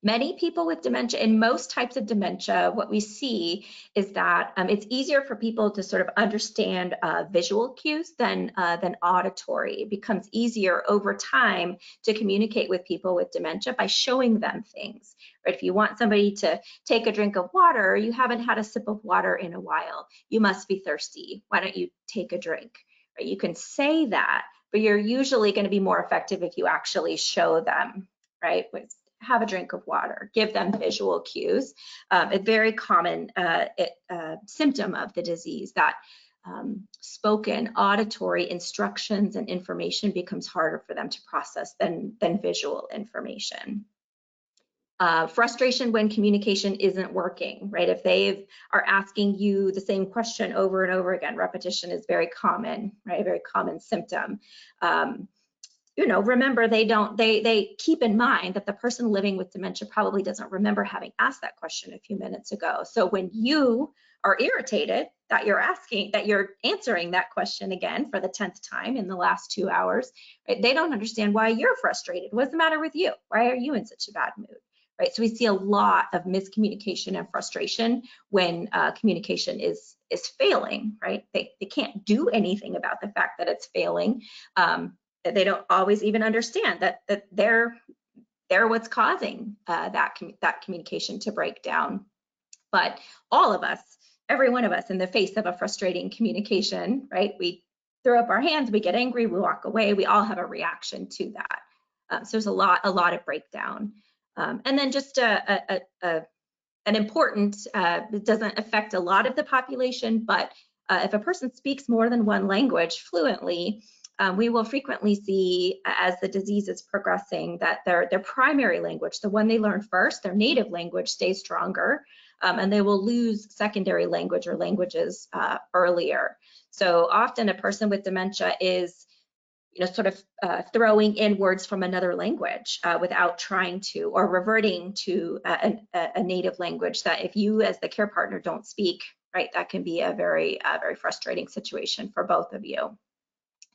Many people with dementia, in most types of dementia, what we see is that it's easier for people to sort of understand visual cues than auditory. It becomes easier over time to communicate with people with dementia by showing them things. Right? If you want somebody to take a drink of water, you haven't had a sip of water in a while, you must be thirsty. Why don't you take a drink? Right? You can say that, but you're usually going to be more effective if you actually show them, right? Have a drink of water, give them visual cues. A very common symptom of the disease, that spoken auditory instructions and information becomes harder for them to process than visual information. Frustration when communication isn't working, right? If they are asking you the same question over and over again, repetition is very common, right? A very common symptom. Remember, they keep in mind that the person living with dementia probably doesn't remember having asked that question a few minutes ago. So when you are irritated that you're answering that question again for the 10th time in the last 2 hours, right? They don't understand why you're frustrated. What's the matter with you? Why are you in such a bad mood? Right? So we see a lot of miscommunication and frustration when communication is failing, right? They can't do anything about the fact that it's failing. They don't always even understand that they're what's causing that communication to break down. But all of us, every one of us, in the face of a frustrating communication, right? We throw up our hands, we get angry, we walk away. We all have a reaction to that. So there's a lot of breakdown. And then just an important, it doesn't affect a lot of the population, but if a person speaks more than one language fluently, we will frequently see, as the disease is progressing, that their primary language, the one they learn first, their native language, stays stronger, and they will lose secondary language or languages earlier. So often a person with dementia is sort of throwing in words from another language without trying to, or reverting to a native language that if you as the care partner don't speak, right, that can be a very frustrating situation for both of you.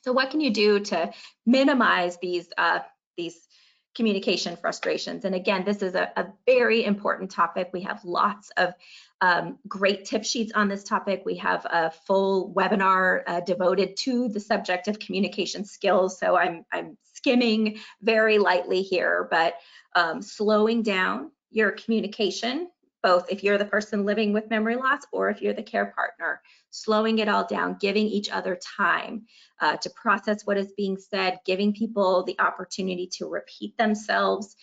So what can you do to minimize these communication frustrations? And again, this is a very important topic. We have lots of great tip sheets on this topic. We have a full webinar devoted to the subject of communication skills. So I'm skimming very lightly here, but slowing down your communication, both if you're the person living with memory loss or if you're the care partner, slowing it all down, giving each other time to process what is being said, giving people the opportunity to repeat themselves,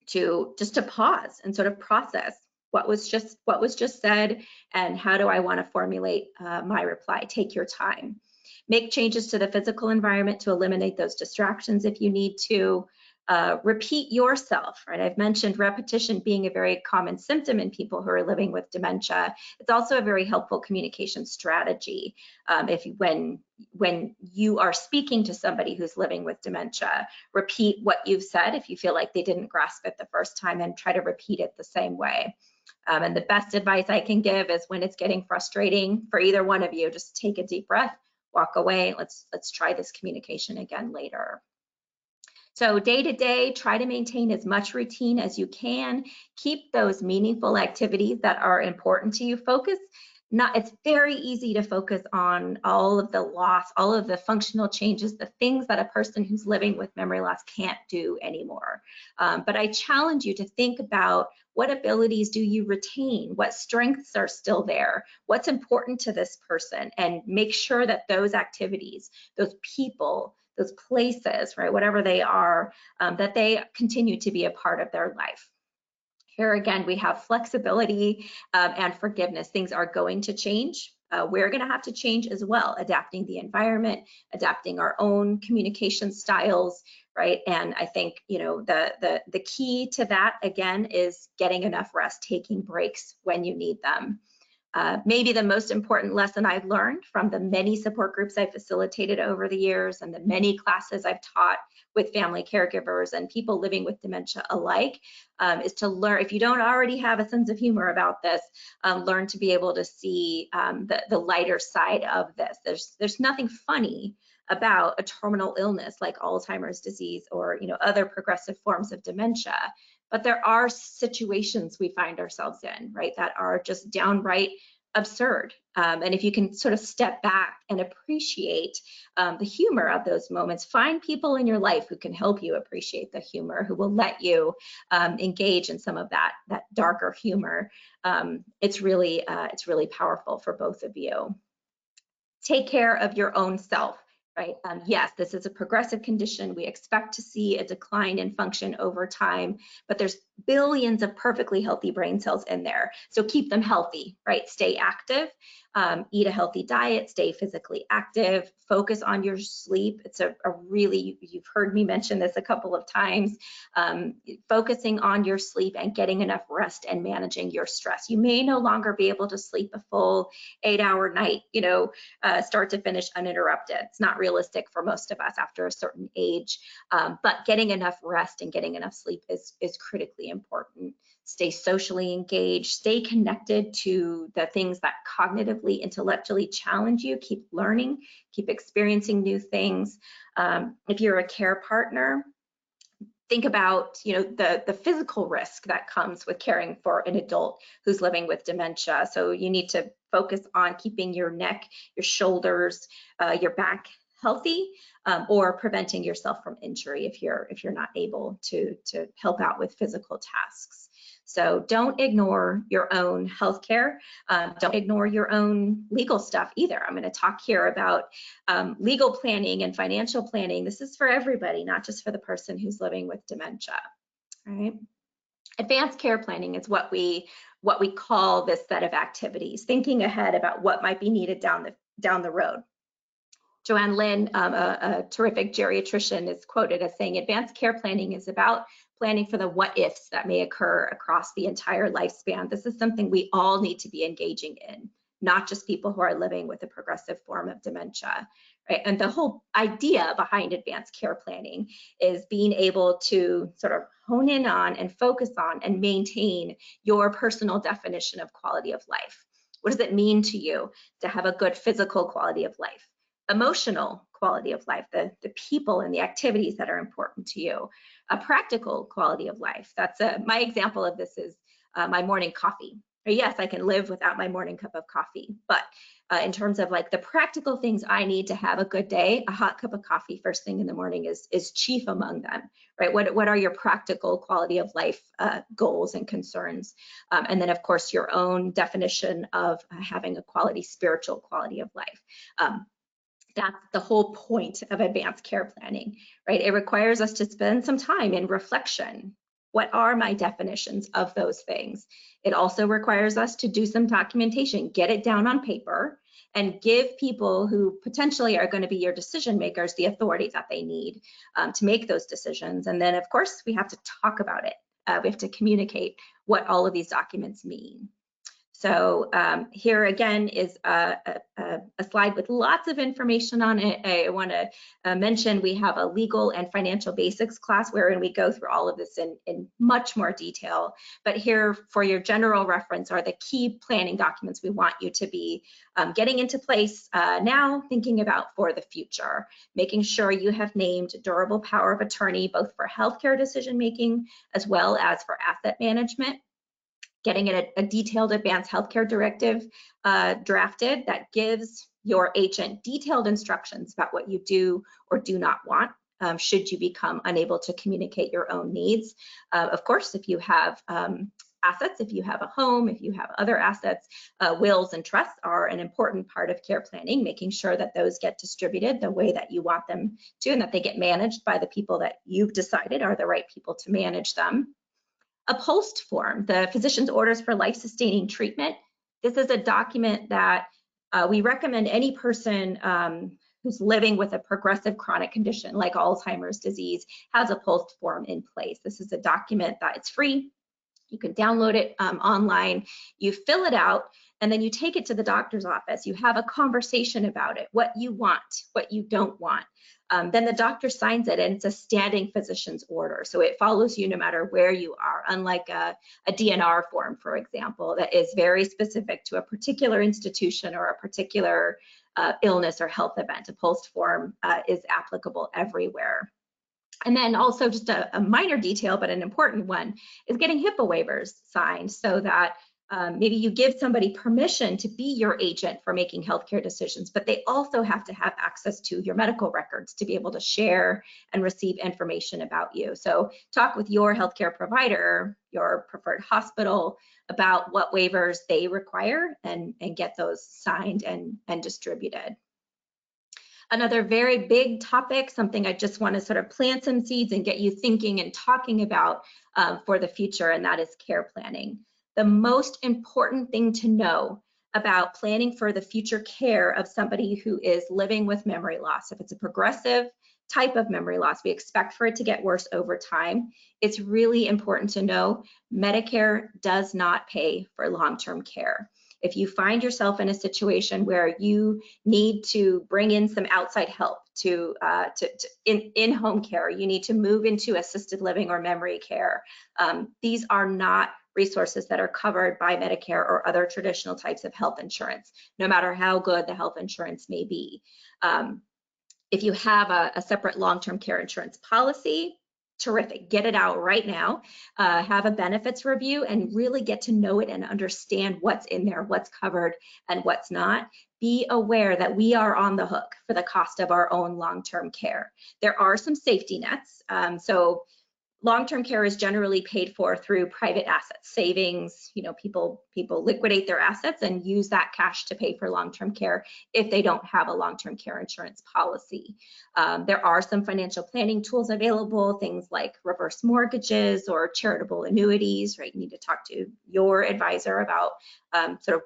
to pause and sort of process what was just said and how do I want to formulate my reply. Take your time. Make changes to the physical environment to eliminate those distractions if you need to. Repeat yourself, right? I've mentioned repetition being a very common symptom in people who are living with dementia. It's also a very helpful communication strategy. When you are speaking to somebody who's living with dementia, repeat what you've said if you feel like they didn't grasp it the first time, and try to repeat it the same way. And the best advice I can give is when it's getting frustrating for either one of you, just take a deep breath, walk away. Let's try this communication again later. So day to day, try to maintain as much routine as you can. Keep those meaningful activities that are important to you. It's very easy to focus on all of the loss, all of the functional changes, the things that a person who's living with memory loss can't do anymore. But I challenge you to think about what abilities do you retain? What strengths are still there? What's important to this person? And make sure that those activities, those people, those places, right, whatever they are, that they continue to be a part of their life. Here again, we have flexibility and forgiveness. Things are going to change. We're going to have to change as well, adapting the environment, adapting our own communication styles, right? And I think the key to that again is getting enough rest, taking breaks when you need them. Maybe the most important lesson I've learned from the many support groups I've facilitated over the years and the many classes I've taught with family caregivers and people living with dementia alike is to learn, if you don't already have a sense of humor about this, learn to be able to see the lighter side of this. There's nothing funny about a terminal illness like Alzheimer's disease or other progressive forms of dementia. But there are situations we find ourselves in, right, that are just downright absurd. And if you can sort of step back and appreciate the humor of those moments, find people in your life who can help you appreciate the humor, who will let you engage in some of that darker humor. It's really powerful for both of you. Take care of your own self. Right? Yes, this is a progressive condition. We expect to see a decline in function over time, but there's billions of perfectly healthy brain cells in there. So keep them healthy, right? Stay active, eat a healthy diet, stay physically active, focus on your sleep. It's a really, you've heard me mention this a couple of times, focusing on your sleep and getting enough rest and managing your stress. You may no longer be able to sleep a full 8-hour night, start to finish uninterrupted. It's not realistic for most of us after a certain age, but getting enough rest and getting enough sleep is critically important. Stay socially engaged, stay connected to the things that cognitively, intellectually challenge you, keep learning, keep experiencing new things. If you're a care partner, think about the physical risk that comes with caring for an adult who's living with dementia. So you need to focus on keeping your neck, your shoulders, your back healthy, or preventing yourself from injury if you're not able to help out with physical tasks. So don't ignore your own healthcare. Don't ignore your own legal stuff either. I'm going to talk here about legal planning and financial planning. This is for everybody, not just for the person who's living with dementia. All right. Advanced care planning is what we call this set of activities, thinking ahead about what might be needed down the road. Joanne Lynn, a terrific geriatrician, is quoted as saying, advanced care planning is about planning for the what ifs that may occur across the entire lifespan. This is something we all need to be engaging in, not just people who are living with a progressive form of dementia, right? And the whole idea behind advanced care planning is being able to sort of hone in on and focus on and maintain your personal definition of quality of life. What does it mean to you to have a good physical quality of life? Emotional quality of life, the people and the activities that are important to you, a practical quality of life. That's my example of this is my morning coffee. Yes, I can live without my morning cup of coffee, but in terms of like the practical things I need to have a good day, a hot cup of coffee first thing in the morning is chief among them, right? What are your practical quality of life goals and concerns? And then of course your own definition of having a quality, spiritual quality of life. That's the whole point of advanced care planning, right? It requires us to spend some time in reflection. What are my definitions of those things? It also requires us to do some documentation, get it down on paper, and give people who potentially are going to be your decision makers the authority that they need to make those decisions. And then, of course, we have to talk about it. We have to communicate what all of these documents mean. So here again is a slide with lots of information on it. I want to mention we have a legal and financial basics class wherein we go through all of this in much more detail. But here for your general reference are the key planning documents we want you to be getting into place now, thinking about for the future, making sure you have named durable power of attorney both for healthcare decision making as well as for asset management. Getting a detailed advanced healthcare directive drafted that gives your agent detailed instructions about what you do or do not want should you become unable to communicate your own needs. Of course, if you have assets, if you have a home, if you have other assets, wills and trusts are an important part of care planning, making sure that those get distributed the way that you want them to and that they get managed by the people that you've decided are the right people to manage them. A POST form, the physician's orders for life-sustaining treatment. This is a document that we recommend any person who's living with a progressive chronic condition like Alzheimer's disease has a POST form in place. This is a document that it's free. You can download it online. You fill it out, and then you take it to the doctor's office. You have a conversation about it, what you want, what you don't want. Then the doctor signs it, and it's a standing physician's order. So it follows you no matter where you are, unlike a DNR form, for example, that is very specific to a particular institution or a particular illness or health event. A POST form is applicable everywhere. And then also just a minor detail, but an important one, is getting HIPAA waivers signed so that maybe you give somebody permission to be your agent for making healthcare decisions, but they also have to have access to your medical records to be able to share and receive information about you. So talk with your healthcare provider, your preferred hospital, about what waivers they require and get those signed and distributed. Another very big topic, something I just want to sort of plant some seeds and get you thinking and talking about for the future, and that is care planning. The most important thing to know about planning for the future care of somebody who is living with memory loss, if it's a progressive type of memory loss, we expect for it to get worse over time. It's really important to know Medicare does not pay for long-term care. If you find yourself in a situation where you need to bring in some outside help to in-home care, you need to move into assisted living or memory care, these are not resources that are covered by Medicare or other traditional types of health insurance, no matter how good the health insurance may be. If you have a separate long-term care insurance policy, terrific, get it out right now. Have a benefits review and really get to know it and understand what's in there, what's covered and what's not. Be aware that we are on the hook for the cost of our own long-term care. There are some safety nets. So long-term care is generally paid for through private assets, savings. You know, people liquidate their assets and use that cash to pay for long-term care if they don't have a long-term care insurance policy. There are some financial planning tools available, things like reverse mortgages or charitable annuities, right? You need to talk to your advisor about sort of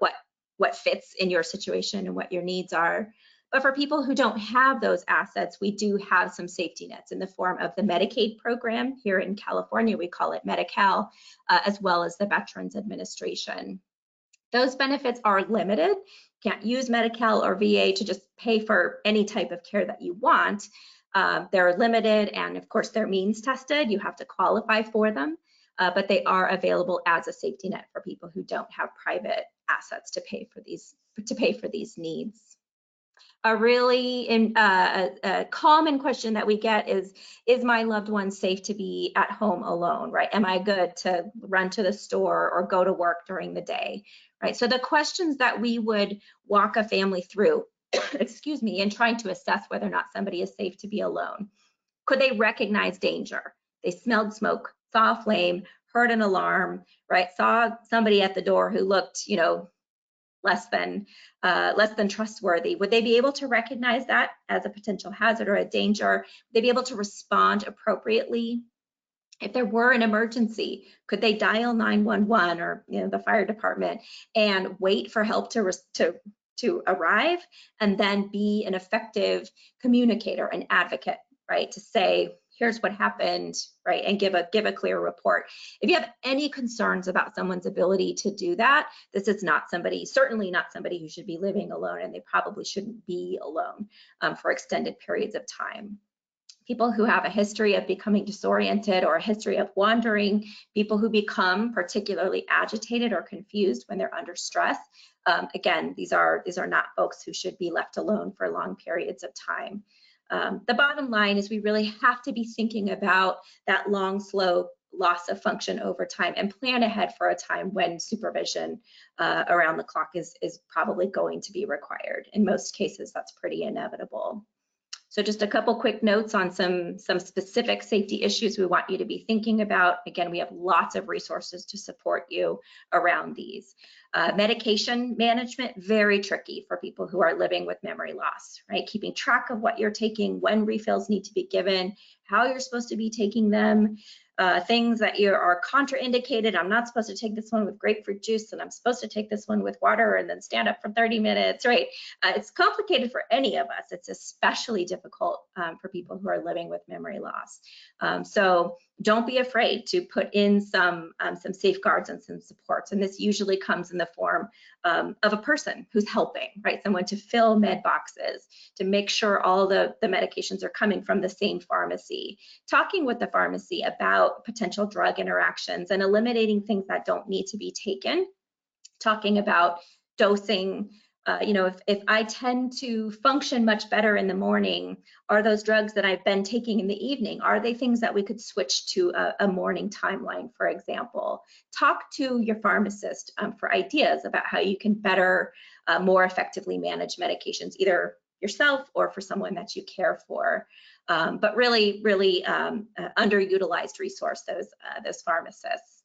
what fits in your situation and what your needs are. But for people who don't have those assets, we do have some safety nets in the form of the Medicaid program. Here in California, we call it Medi-Cal, as well as the Veterans Administration. Those benefits are limited. Can't use Medi-Cal or VA to just pay for any type of care that you want. They're limited, and of course, they're means tested. You have to qualify for them, but they are available as a safety net for people who don't have private assets to pay for these needs. A really a common question that we get is my loved one safe to be at home alone, right? Am I good to run to the store or go to work during the day, right? So the questions that we would walk a family through, excuse me, in trying to assess whether or not somebody is safe to be alone. Could they recognize danger? They smelled smoke, saw a flame, heard an alarm, right? Saw somebody at the door who looked, you know, less than trustworthy. Would they be able to recognize that as a potential hazard or a danger? Would they be able to respond appropriately? If there were an emergency, could they dial 911 or, you know, the fire department and wait for help to arrive, and then be an effective communicator, an advocate, right? To say, here's what happened, right? And give a clear report. If you have any concerns about someone's ability to do that, this is not somebody, certainly not somebody who should be living alone, and they probably shouldn't be alone for extended periods of time. People who have a history of becoming disoriented or a history of wandering, people who become particularly agitated or confused when they're under stress. Again, these are not folks who should be left alone for long periods of time. The bottom line is we really have to be thinking about that long, slow loss of function over time and plan ahead for a time when supervision around the clock is probably going to be required. In most cases, that's pretty inevitable. So just a couple quick notes on some specific safety issues we want you to be thinking about. Again, we have lots of resources to support you around these. Medication management, very tricky for people who are living with memory loss, right? Keeping track of what you're taking, when refills need to be given, how you're supposed to be taking them, things that are contraindicated. I'm not supposed to take this one with grapefruit juice, and I'm supposed to take this one with water and then stand up for 30 minutes, right? It's complicated for any of us. It's especially difficult for people who are living with memory loss. So don't be afraid to put in some safeguards and some supports. And this usually comes in the form of a person who's helping, right? Someone to fill med boxes, to make sure all the medications are coming from the same pharmacy, talking with the pharmacy about potential drug interactions and eliminating things that don't need to be taken, talking about dosing. You know, if I tend to function much better in the morning, are those drugs that I've been taking in the evening, are they things that we could switch to a morning timeline, for example? Talk to your pharmacist for ideas about how you can better, more effectively manage medications, either yourself or for someone that you care for. But really underutilized resource, those pharmacists.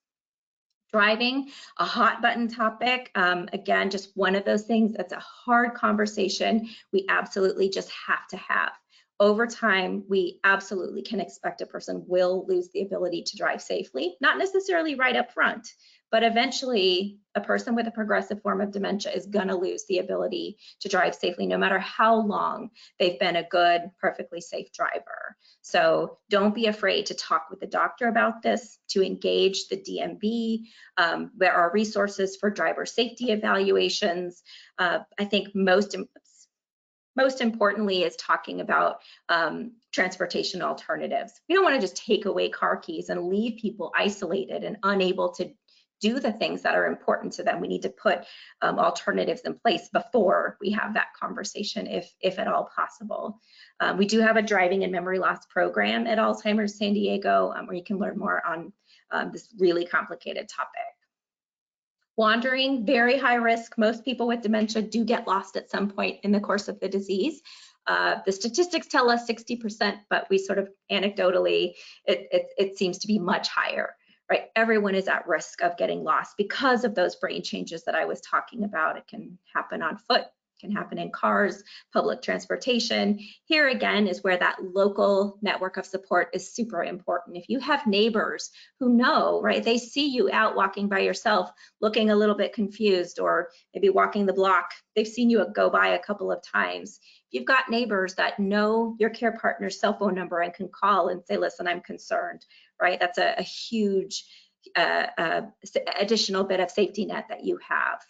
Driving, a hot button topic. Again, just one of those things that's a hard conversation we absolutely just have to have. Over time, we absolutely can expect a person will lose the ability to drive safely, not necessarily right up front, but eventually a person with a progressive form of dementia is gonna lose the ability to drive safely no matter how long they've been a good, perfectly safe driver. So don't be afraid to talk with the doctor about this, to engage the DMV. There are resources for driver safety evaluations. I think most importantly is talking about transportation alternatives. We don't want to just take away car keys and leave people isolated and unable to do the things that are important to them. We need to put alternatives in place before we have that conversation, if at all possible. We do have a driving and memory loss program at Alzheimer's San Diego, where you can learn more on this really complicated topic. Wandering, very high risk. Most people with dementia do get lost at some point in the course of the disease. The statistics tell us 60%, but we sort of anecdotally, it seems to be much higher, right? Everyone is at risk of getting lost because of those brain changes that I was talking about. It can happen on foot, can happen in cars, public transportation. Here again is where that local network of support is super important. If you have neighbors who know, right, they see you out walking by yourself, looking a little bit confused, or maybe walking the block, they've seen you go by a couple of times. If you've got neighbors that know your care partner's cell phone number and can call and say, listen, I'm concerned, right? That's a huge additional bit of safety net that you have.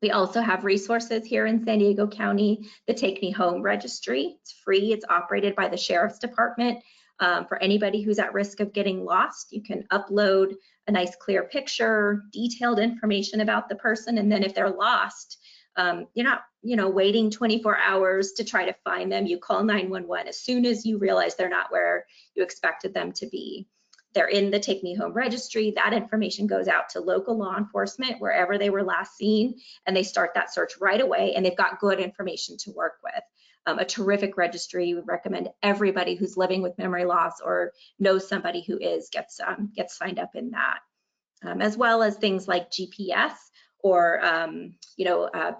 We also have resources here in San Diego County, the Take Me Home registry. It's free, it's operated by the Sheriff's Department. For anybody who's at risk of getting lost, you can upload a nice clear picture, detailed information about the person, and then if they're lost, you're not waiting 24 hours to try to find them. You call 911 as soon as you realize they're not where you expected them to be. They're in the Take Me Home registry. That information goes out to local law enforcement wherever they were last seen, and they start that search right away, and they've got good information to work with. A terrific registry. We recommend everybody who's living with memory loss or knows somebody who is gets signed up in that, as well as things like GPS or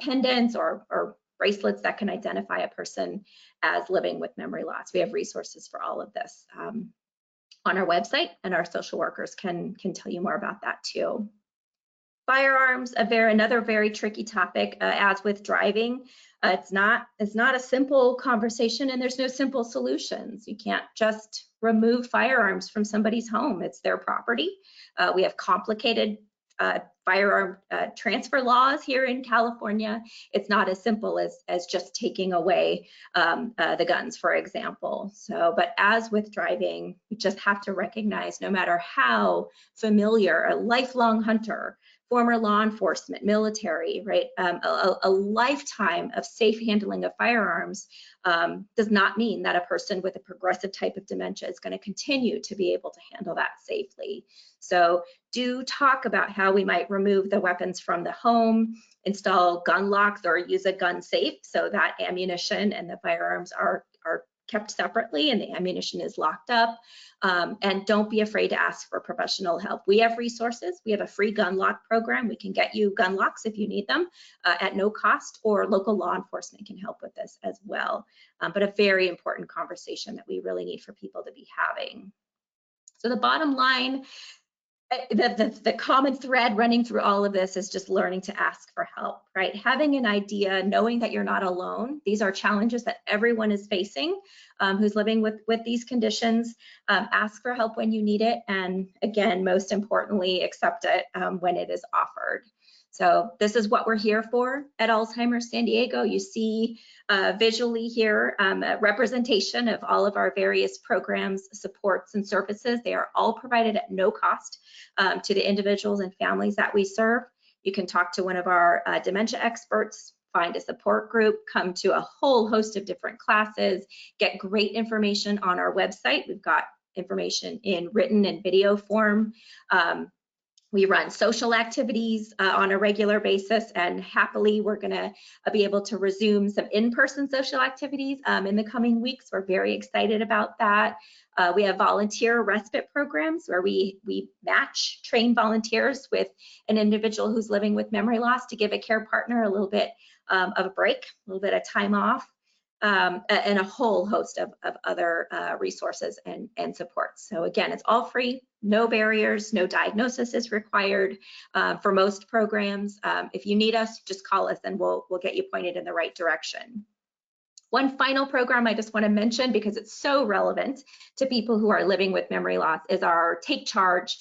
pendants or bracelets that can identify a person as living with memory loss. We have resources for all of this on our website, and our social workers can tell you more about that too. Firearms, another very tricky topic, as with driving. It's not a simple conversation, and there's no simple solutions. You can't just remove firearms from somebody's home. It's their property. We have complicated firearm transfer laws here in California. It's not as simple as just taking away the guns, for example. So, but as with driving, you just have to recognize, no matter how familiar, a lifelong hunter, former law enforcement, military, right? A lifetime of safe handling of firearms does not mean that a person with a progressive type of dementia is going to continue to be able to handle that safely. So do talk about how we might remove the weapons from the home, install gun locks, or use a gun safe so that ammunition and the firearms are kept separately and the ammunition is locked up. And don't be afraid to ask for professional help. We have resources. We have a free gun lock program. We can get you gun locks if you need them at no cost, or local law enforcement can help with this as well. But a very important conversation that we really need for people to be having. So the bottom line, the common thread running through all of this is just learning to ask for help, right? Having an idea, knowing that you're not alone. These are challenges that everyone is facing who's living with these conditions. Ask for help when you need it, and again, most importantly, accept it when it is offered. So this is what we're here for at Alzheimer's San Diego. You see visually here a representation of all of our various programs, supports, and services. They are all provided at no cost to the individuals and families that we serve. You can talk to one of our dementia experts, find a support group, come to a whole host of different classes, get great information on our website. We've got information in written and video form. We run social activities on a regular basis, and happily we're going to be able to resume some in-person social activities in the coming weeks. We're very excited about that. We have volunteer respite programs where we match train volunteers with an individual who's living with memory loss to give a care partner a little bit of a break, a little bit of time off. And a whole host of other resources and supports. So again, it's all free, no barriers, no diagnosis is required for most programs. If you need us, just call us and we'll get you pointed in the right direction. One final program I just want to mention, because it's so relevant to people who are living with memory loss, is our Take Charge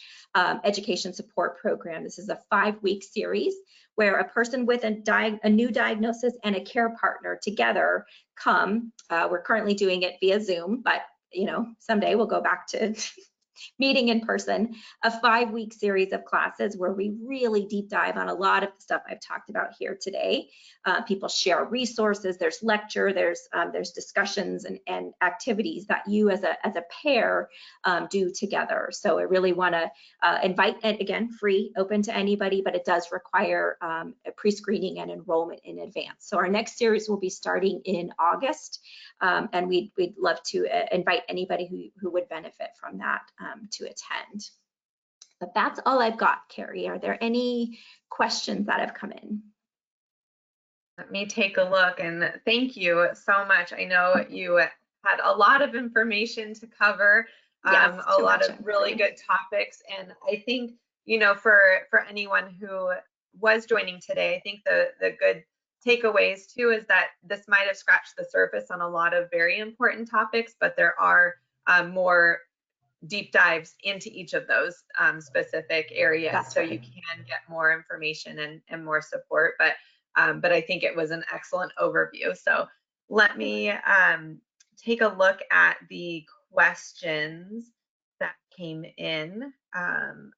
education support program. This is a 5-week series where a person with a new diagnosis and a care partner together come. We're currently doing it via Zoom, but someday we'll go back to meeting in person, a 5-week series of classes where we really deep dive on a lot of the stuff I've talked about here today. People share resources, there's lecture, there's discussions and activities that you as a pair do together. So I really want to invite, and again, free, open to anybody, but it does require a pre-screening and enrollment in advance. So our next series will be starting in August, and we'd love to invite anybody who would benefit from that to attend. But that's all I've got, Carrie. Are there any questions that have come in? Let me take a look, and thank you so much. I know you had a lot of information to cover, yes, a lot of really good topics, and I think, for anyone who was joining today, I think the good takeaways too is that this might have scratched the surface on a lot of very important topics, but there are more deep dives into each of those specific areas. That's so right. You can get more information and more support, but I think it was an excellent overview. So let me take a look at the questions that came in.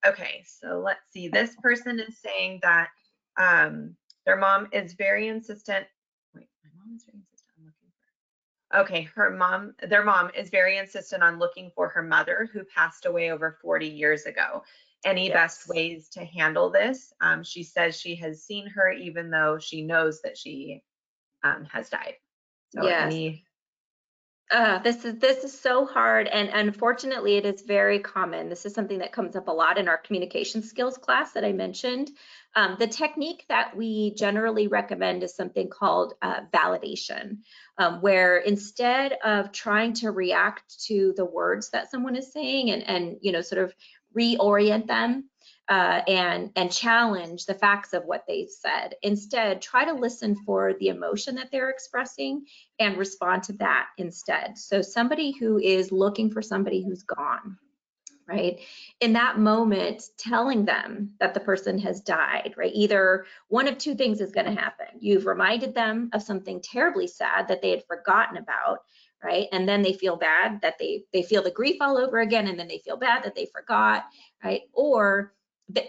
Okay, so let's see. This person is saying that their mom is very insistent. Wait, my mom is very insistent on looking for. Okay, their mom is very insistent on looking for her mother who passed away over 40 years ago. Any best ways to handle this? She says she has seen her even though she knows that she has died. So this is so hard, and unfortunately it is very common. This is something that comes up a lot in our communication skills class that I mentioned. The technique that we generally recommend is something called validation, where instead of trying to react to the words that someone is saying and sort of reorient them and challenge the facts of what they said, instead try to listen for the emotion that they're expressing and respond to that instead. So somebody who is looking for somebody who's gone, right? In that moment, telling them that the person has died, right? Either one of two things is going to happen. You've reminded them of something terribly sad that they had forgotten about, right? And then they feel bad that they feel the grief all over again, and then they feel bad that they forgot, right? Or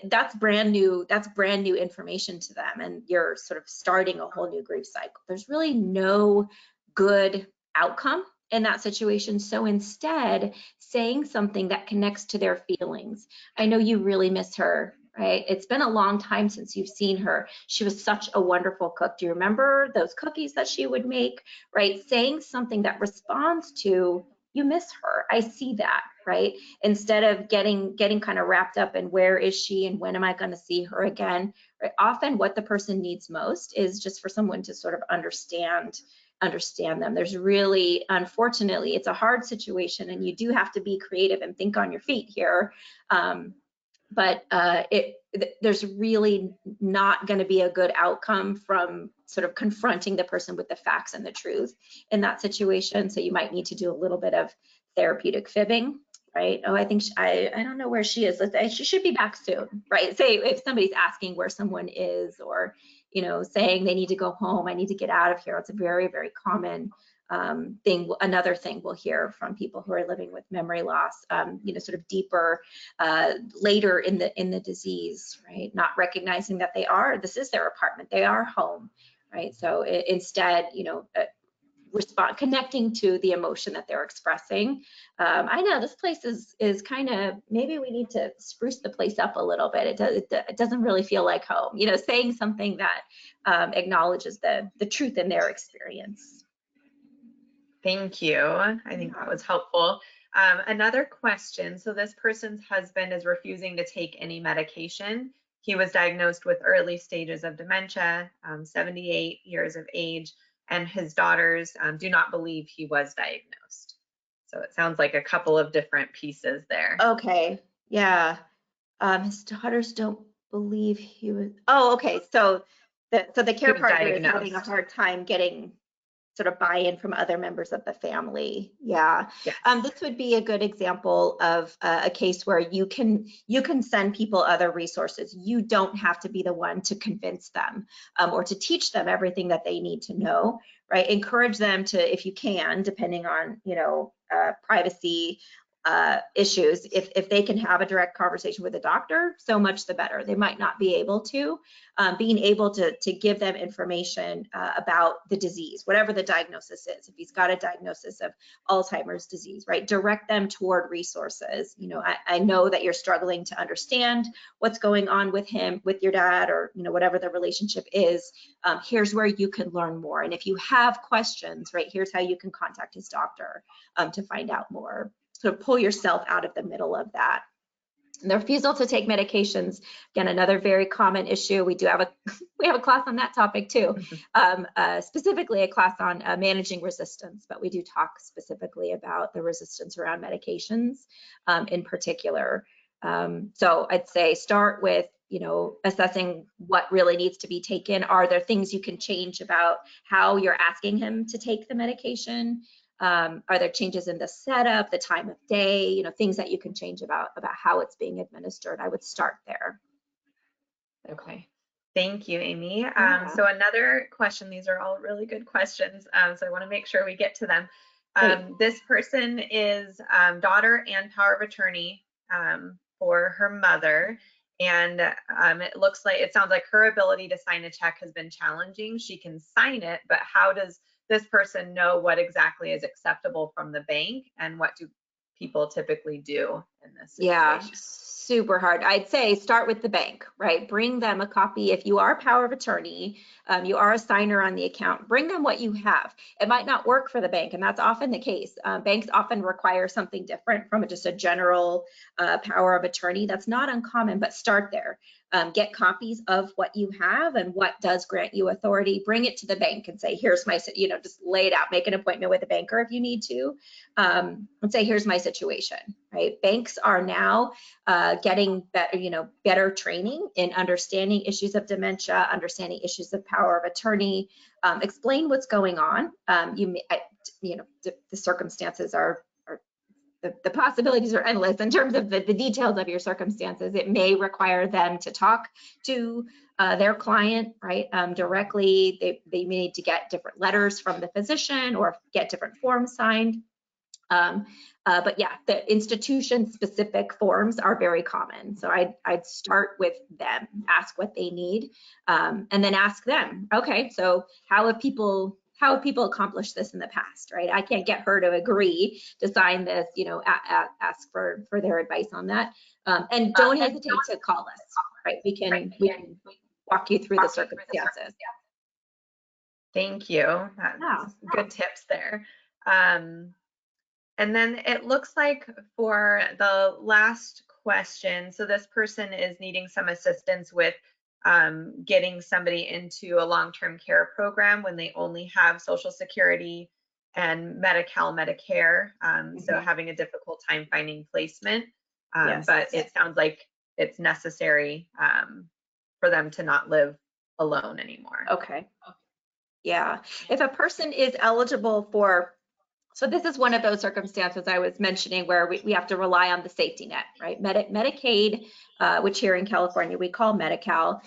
that's brand new information to them, and you're sort of starting a whole new grief cycle. There's really no good outcome in that situation. So instead, saying something that connects to their feelings. I know you really miss her, right? It's been a long time since you've seen her. She was such a wonderful cook. Do you remember those cookies that she would make, right? Saying something that responds to, you miss her, I see that, right? Instead of getting kind of wrapped up in where is she and when am I going to see her again, right? Often what the person needs most is just for someone to sort of understand them. There's really, unfortunately, it's a hard situation, and you do have to be creative and think on your feet here. But there's really not going to be a good outcome from sort of confronting the person with the facts and the truth in that situation. So you might need to do a little bit of therapeutic fibbing, right? Oh, I think I don't know where she is. She should be back soon, right? Say if somebody's asking where someone is, or saying they need to go home, I need to get out of here. It's a very, very common thing. Another thing we'll hear from people who are living with memory loss, sort of deeper later in the disease, right? Not recognizing that this is their apartment, they are home, right? So instead, connecting to the emotion that they're expressing. I know this place is kind of, maybe we need to spruce the place up a little bit. It doesn't really feel like home, saying something that acknowledges the truth in their experience. Thank you. I think that was helpful. Another question. So this person's husband is refusing to take any medication. He was diagnosed with early stages of dementia, 78 years of age, and his daughters do not believe he was diagnosed. So it sounds like a couple of different pieces there. Okay, yeah. His daughters don't believe he was, oh, okay. So the care partner is having a hard time getting sort of buy-in from other members of the family. Yeah. Yes. This would be a good example of a case where you can send people other resources. You don't have to be the one to convince them or to teach them everything that they need to know, right? Encourage them to, if you can, depending on, privacy issues, if they can have a direct conversation with a doctor, so much the better. They might not be able to. Being able to give them information about the disease, whatever the diagnosis is. If he's got a diagnosis of Alzheimer's disease, right? Direct them toward resources. I know that you're struggling to understand what's going on with him, with your dad, or whatever the relationship is. Here's where you can learn more. And if you have questions, right, here's how you can contact his doctor to find out more. So pull yourself out of the middle of that. And the refusal to take medications, again, another very common issue. We have a class on that topic too, specifically a class on managing resistance, but we do talk specifically about the resistance around medications in particular. So I'd say start with, assessing what really needs to be taken. Are there things you can change about how you're asking him to take the medication? Are there changes in the setup, the time of day, things that you can change about how it's being administered? I would start there. Okay. Thank you, Amy. So another question, these are all really good questions. So I want to make sure we get to them. This person is daughter and power of attorney for her mother. And it sounds like her ability to sign a check has been challenging. She can sign it, but how does this person know what exactly is acceptable from the bank, and what do people typically do in this situation? Yeah, super hard. I'd say start with the bank, right? Bring them a copy. If you are power of attorney, you are a signer on the account, bring them what you have. It might not work for the bank, and that's often the case. Banks often require something different from just a general power of attorney. That's not uncommon, but start there. Get copies of what you have and what does grant you authority. Bring it to the bank and say, here's my, just lay it out. Make an appointment with a banker if you need to, and say, here's my situation, right? Banks are now getting better training in understanding issues of dementia, understanding issues of power of attorney. Explain what's going on. The circumstances are the possibilities are endless in terms of the details of your circumstances. It may require them to talk to their client, right, directly. They may need to get different letters from the physician or get different forms signed. But yeah, the institution-specific forms are very common. So I'd start with them, ask what they need, and then ask them, okay, so how have people accomplished this in the past, right? I can't get her to agree to sign this, ask for their advice on that. And don't hesitate to call us, right? We can walk you through the circumstances. Thank you. That's good tips there. And then it looks like for the last question, so this person is needing some assistance with getting somebody into a long-term care program when they only have Social Security and Medi-Cal, Medicare, so having a difficult time finding placement. Yes. But it sounds like it's necessary for them to not live alone anymore. Okay. Yeah. If a person is eligible for, so this is one of those circumstances I was mentioning where we have to rely on the safety net, right? Medicaid, which here in California we call Medi-Cal,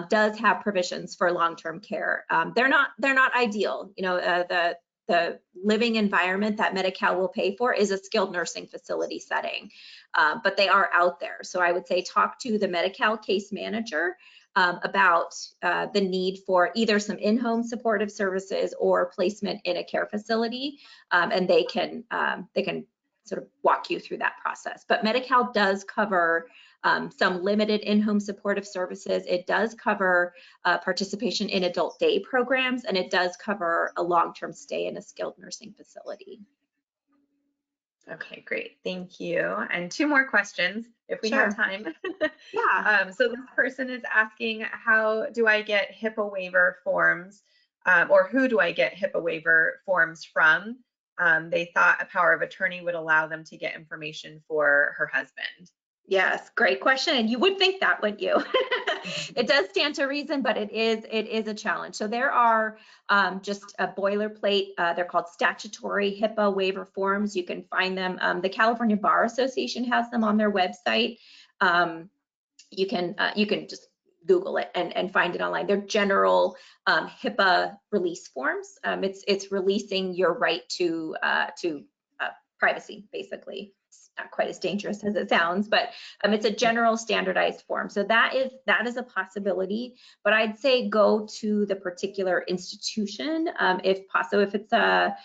does have provisions for long-term care. They're not ideal. The living environment that Medi-Cal will pay for is a skilled nursing facility setting, but they are out there. So I would say talk to the Medi-Cal case manager about the need for either some in-home supportive services or placement in a care facility, and they can sort of walk you through that process. But Medi-Cal does cover some limited in-home supportive services. It does cover participation in adult day programs, and it does cover a long-term stay in a skilled nursing facility. Okay, great. Thank you. And two more questions if we Sure. have time. Yeah. So this person is asking, how do I get HIPAA waiver forms, or who do I get HIPAA waiver forms from? They thought a power of attorney would allow them to get information for her husband. Yes, great question. And you would think that, wouldn't you? It does stand to reason, but it is a challenge. So there are just a boilerplate. They're called statutory HIPAA waiver forms. You can find them. The California Bar Association has them on their website. You can just Google it and find it online. They're general HIPAA release forms. It's releasing your right to privacy, basically. It's not quite as dangerous as it sounds, but it's a general standardized form. So that is a possibility, but I'd say go to the particular institution if possible. If it's a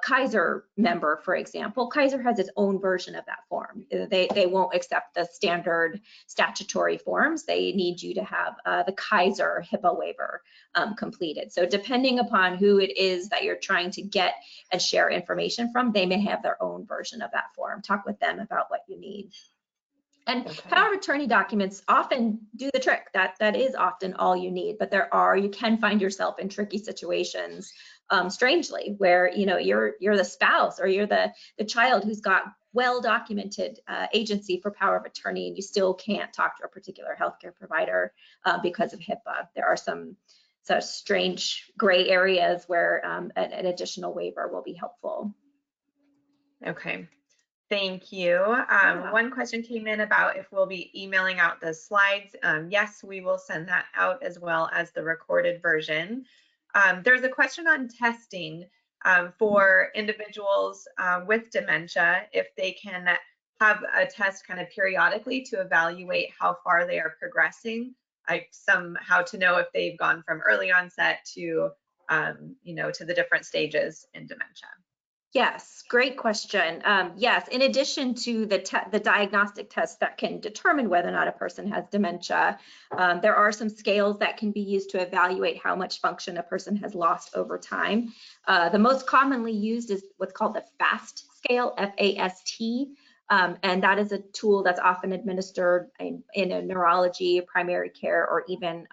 Kaiser member, for example, Kaiser has its own version of that form. They won't accept the standard statutory forms. They need you to have the Kaiser HIPAA waiver completed. So depending upon who it is that you're trying to get and share information from, they may have their own version of that form. Talk with them about what you need. And power of attorney documents often do the trick. That is often all you need, but you can find yourself in tricky situations, strangely, where you're the spouse or you're the child who's got well-documented agency for power of attorney, and you still can't talk to a particular healthcare provider because of HIPAA. There are some strange gray areas where an additional waiver will be helpful. Okay. Thank you. One question came in about if we'll be emailing out the slides. Yes, we will send that out as well as the recorded version. There's a question on testing for individuals with dementia, if they can have a test kind of periodically to evaluate how far they are progressing, how to know if they've gone from early onset to, to the different stages in dementia. Yes, great question. Yes, in addition to the diagnostic tests that can determine whether or not a person has dementia, there are some scales that can be used to evaluate how much function a person has lost over time. The most commonly used is what's called the FAST scale, F-A-S-T, and that is a tool that's often administered in a neurology, primary care, or even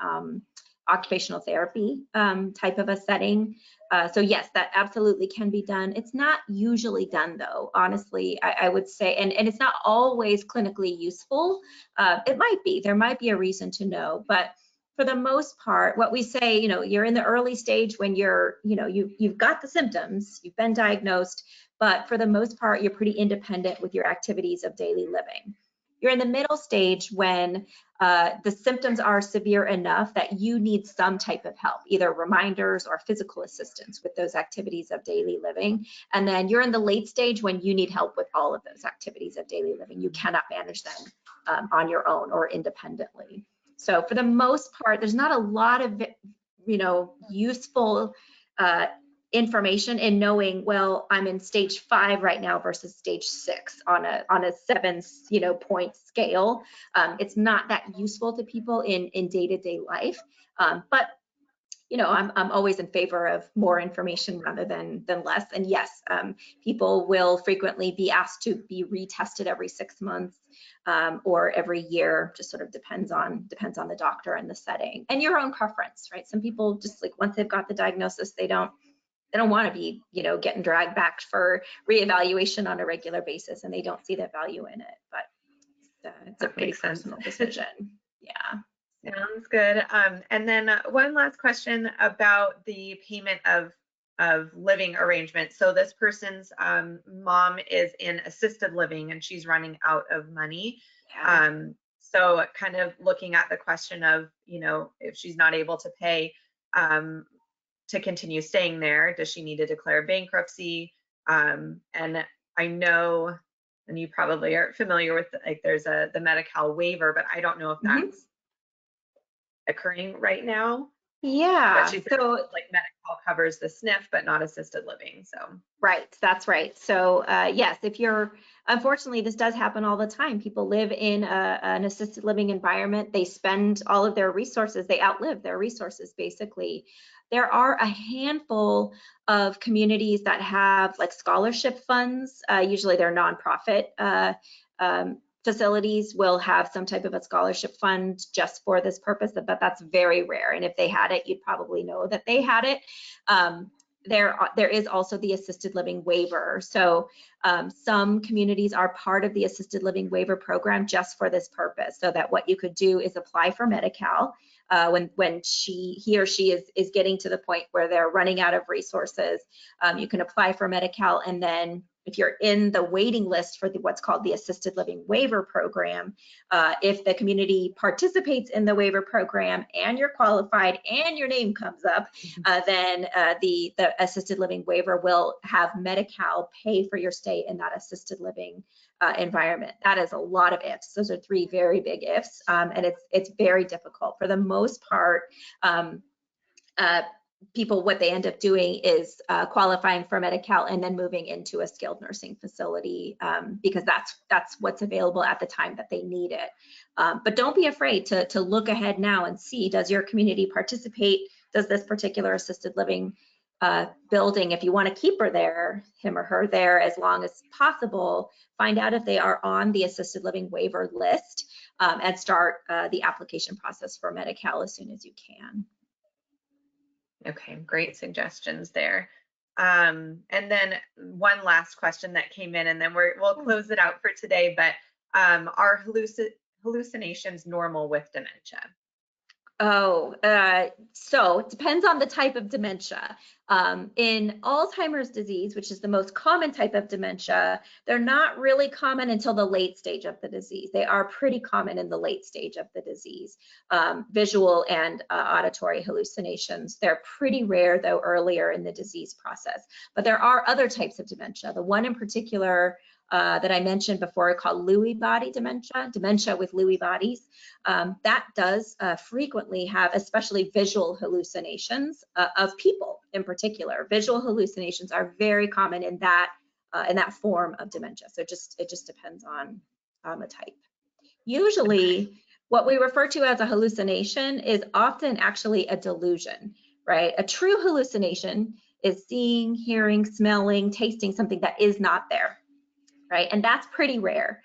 occupational therapy type of a setting. So yes, that absolutely can be done. It's not usually done though, honestly, I would say, and it's not always clinically useful. It might be, there might be a reason to know, but for the most part, what we say, you're in the early stage when you've got the symptoms, you've been diagnosed, but for the most part, you're pretty independent with your activities of daily living. You're in the middle stage when the symptoms are severe enough that you need some type of help, either reminders or physical assistance with those activities of daily living. And then you're in the late stage when you need help with all of those activities of daily living. You cannot manage them on your own or independently. So for the most part, there's not a lot of, useful information in knowing, well, I'm in stage 5 right now versus stage 6 on a 7 point scale. It's not that useful to people in day-to-day life, but I'm always in favor of more information rather than less. And yes, people will frequently be asked to be retested every 6 months or every year. Just sort of depends on the doctor and the setting and your own preference, right? Some people just once they've got the diagnosis, they don't want to be, getting dragged back for reevaluation on a regular basis, and they don't see the value in it. But it's a pretty personal decision. Yeah. Sounds good. And then one last question about the payment of living arrangement. So this person's mom is in assisted living and she's running out of money. Yeah. So kind of looking at the question of, if she's not able to pay to continue staying there, does she need to declare bankruptcy? And I know, and you probably are familiar with, there's the Medi-Cal waiver, but I don't know if that's occurring right now. But Yeah, she said so like Medi-Cal covers the SNF, but not assisted living. So right, that's right. So yes, if you're, unfortunately, this does happen all the time. People live in an assisted living environment. They spend all of their resources. They outlive their resources, basically. There are a handful of communities that have like scholarship funds. Usually they're nonprofit facilities will have some type of a scholarship fund just for this purpose, but that's very rare. And if they had it, you'd probably know that they had it. There is also the assisted living waiver. So some communities are part of the assisted living waiver program just for this purpose, so that what you could do is apply for Medi-Cal when he or she is getting to the point where they're running out of resources. You can apply for Medi-Cal, and then if you're in the waiting list for what's called the assisted living waiver program, if the community participates in the waiver program and you're qualified and your name comes up, then the assisted living waiver will have Medi-Cal pay for your stay in that assisted living environment. That is a lot of ifs. Those are 3 very big ifs, and it's very difficult. For the most part, people, what they end up doing is qualifying for Medi-Cal and then moving into a skilled nursing facility because that's what's available at the time that they need it. But don't be afraid to look ahead now and see, does your community participate? Does this particular assisted living building, if you want to keep her there, him or her there as long as possible, find out if they are on the assisted living waiver list and start the application process for Medi-Cal as soon as you can. okay, great suggestions there. And then one last question that came in, and then we'll close it out for today. But are hallucinations normal with dementia? Oh, so it depends on the type of dementia. In Alzheimer's disease, which is the most common type of dementia, they're not really common until the late stage of the disease. They are pretty common in the late stage of the disease. Visual and auditory hallucinations, they're pretty rare though earlier in the disease process. But there are other types of dementia. The one in particular that I mentioned before called Lewy body dementia, dementia with Lewy bodies. That does frequently have especially visual hallucinations of people in particular. Visual hallucinations are very common in that form of dementia. So it just depends on the type. Usually what we refer to as a hallucination is often actually a delusion, right? A true hallucination is seeing, hearing, smelling, tasting something that is not there, right? And that's pretty rare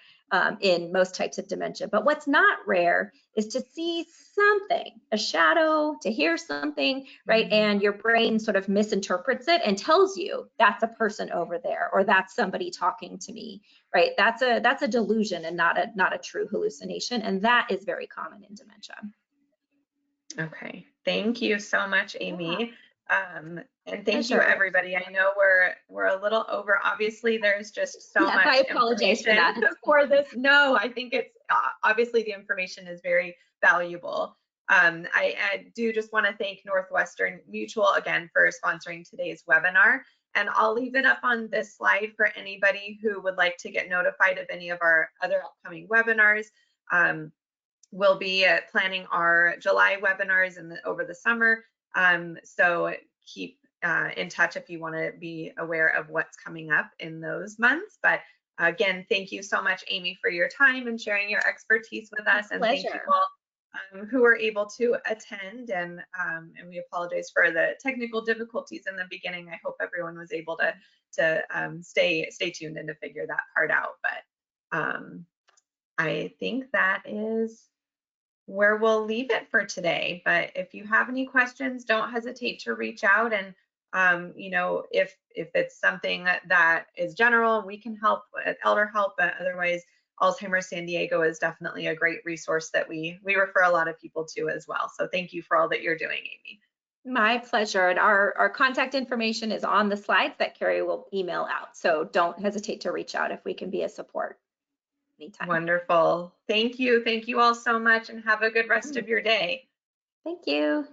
in most types of dementia. But what's not rare is to see something, a shadow, to hear something, right? And your brain sort of misinterprets it and tells you that's a person over there, or that's somebody talking to me, right? That's a delusion and not a true hallucination. And that is very common in dementia. Okay, thank you so much, Amy. And thank you, Pleasure. everybody. I know we're a little over. Obviously, there's just so Yes, much I apologize for that. for this. No, I think it's obviously the information is very valuable. I do just want to thank Northwestern Mutual again for sponsoring today's webinar. And I'll leave it up on this slide for anybody who would like to get notified of any of our other upcoming webinars. We'll be planning our July webinars over the summer. So keep in touch if you want to be aware of what's coming up in those months. But again, thank you so much, Amy, for your time and sharing your expertise with us. And thank you all who were able to attend. And we apologize for the technical difficulties in the beginning. I hope everyone was able to stay tuned and to figure that part out. But I think that is where we'll leave it for today. But if you have any questions, don't hesitate to reach out. And you know, if it's something that is general, we can help at ElderHelp. But otherwise, Alzheimer's San Diego is definitely a great resource that we refer a lot of people to as well. So thank you for all that you're doing, Amy. My pleasure. And our contact information is on the slides that Carrie will email out. So don't hesitate to reach out if we can be a support. Anytime. Wonderful. Thank you. Thank you all so much, and have a good rest of your day. Thank you.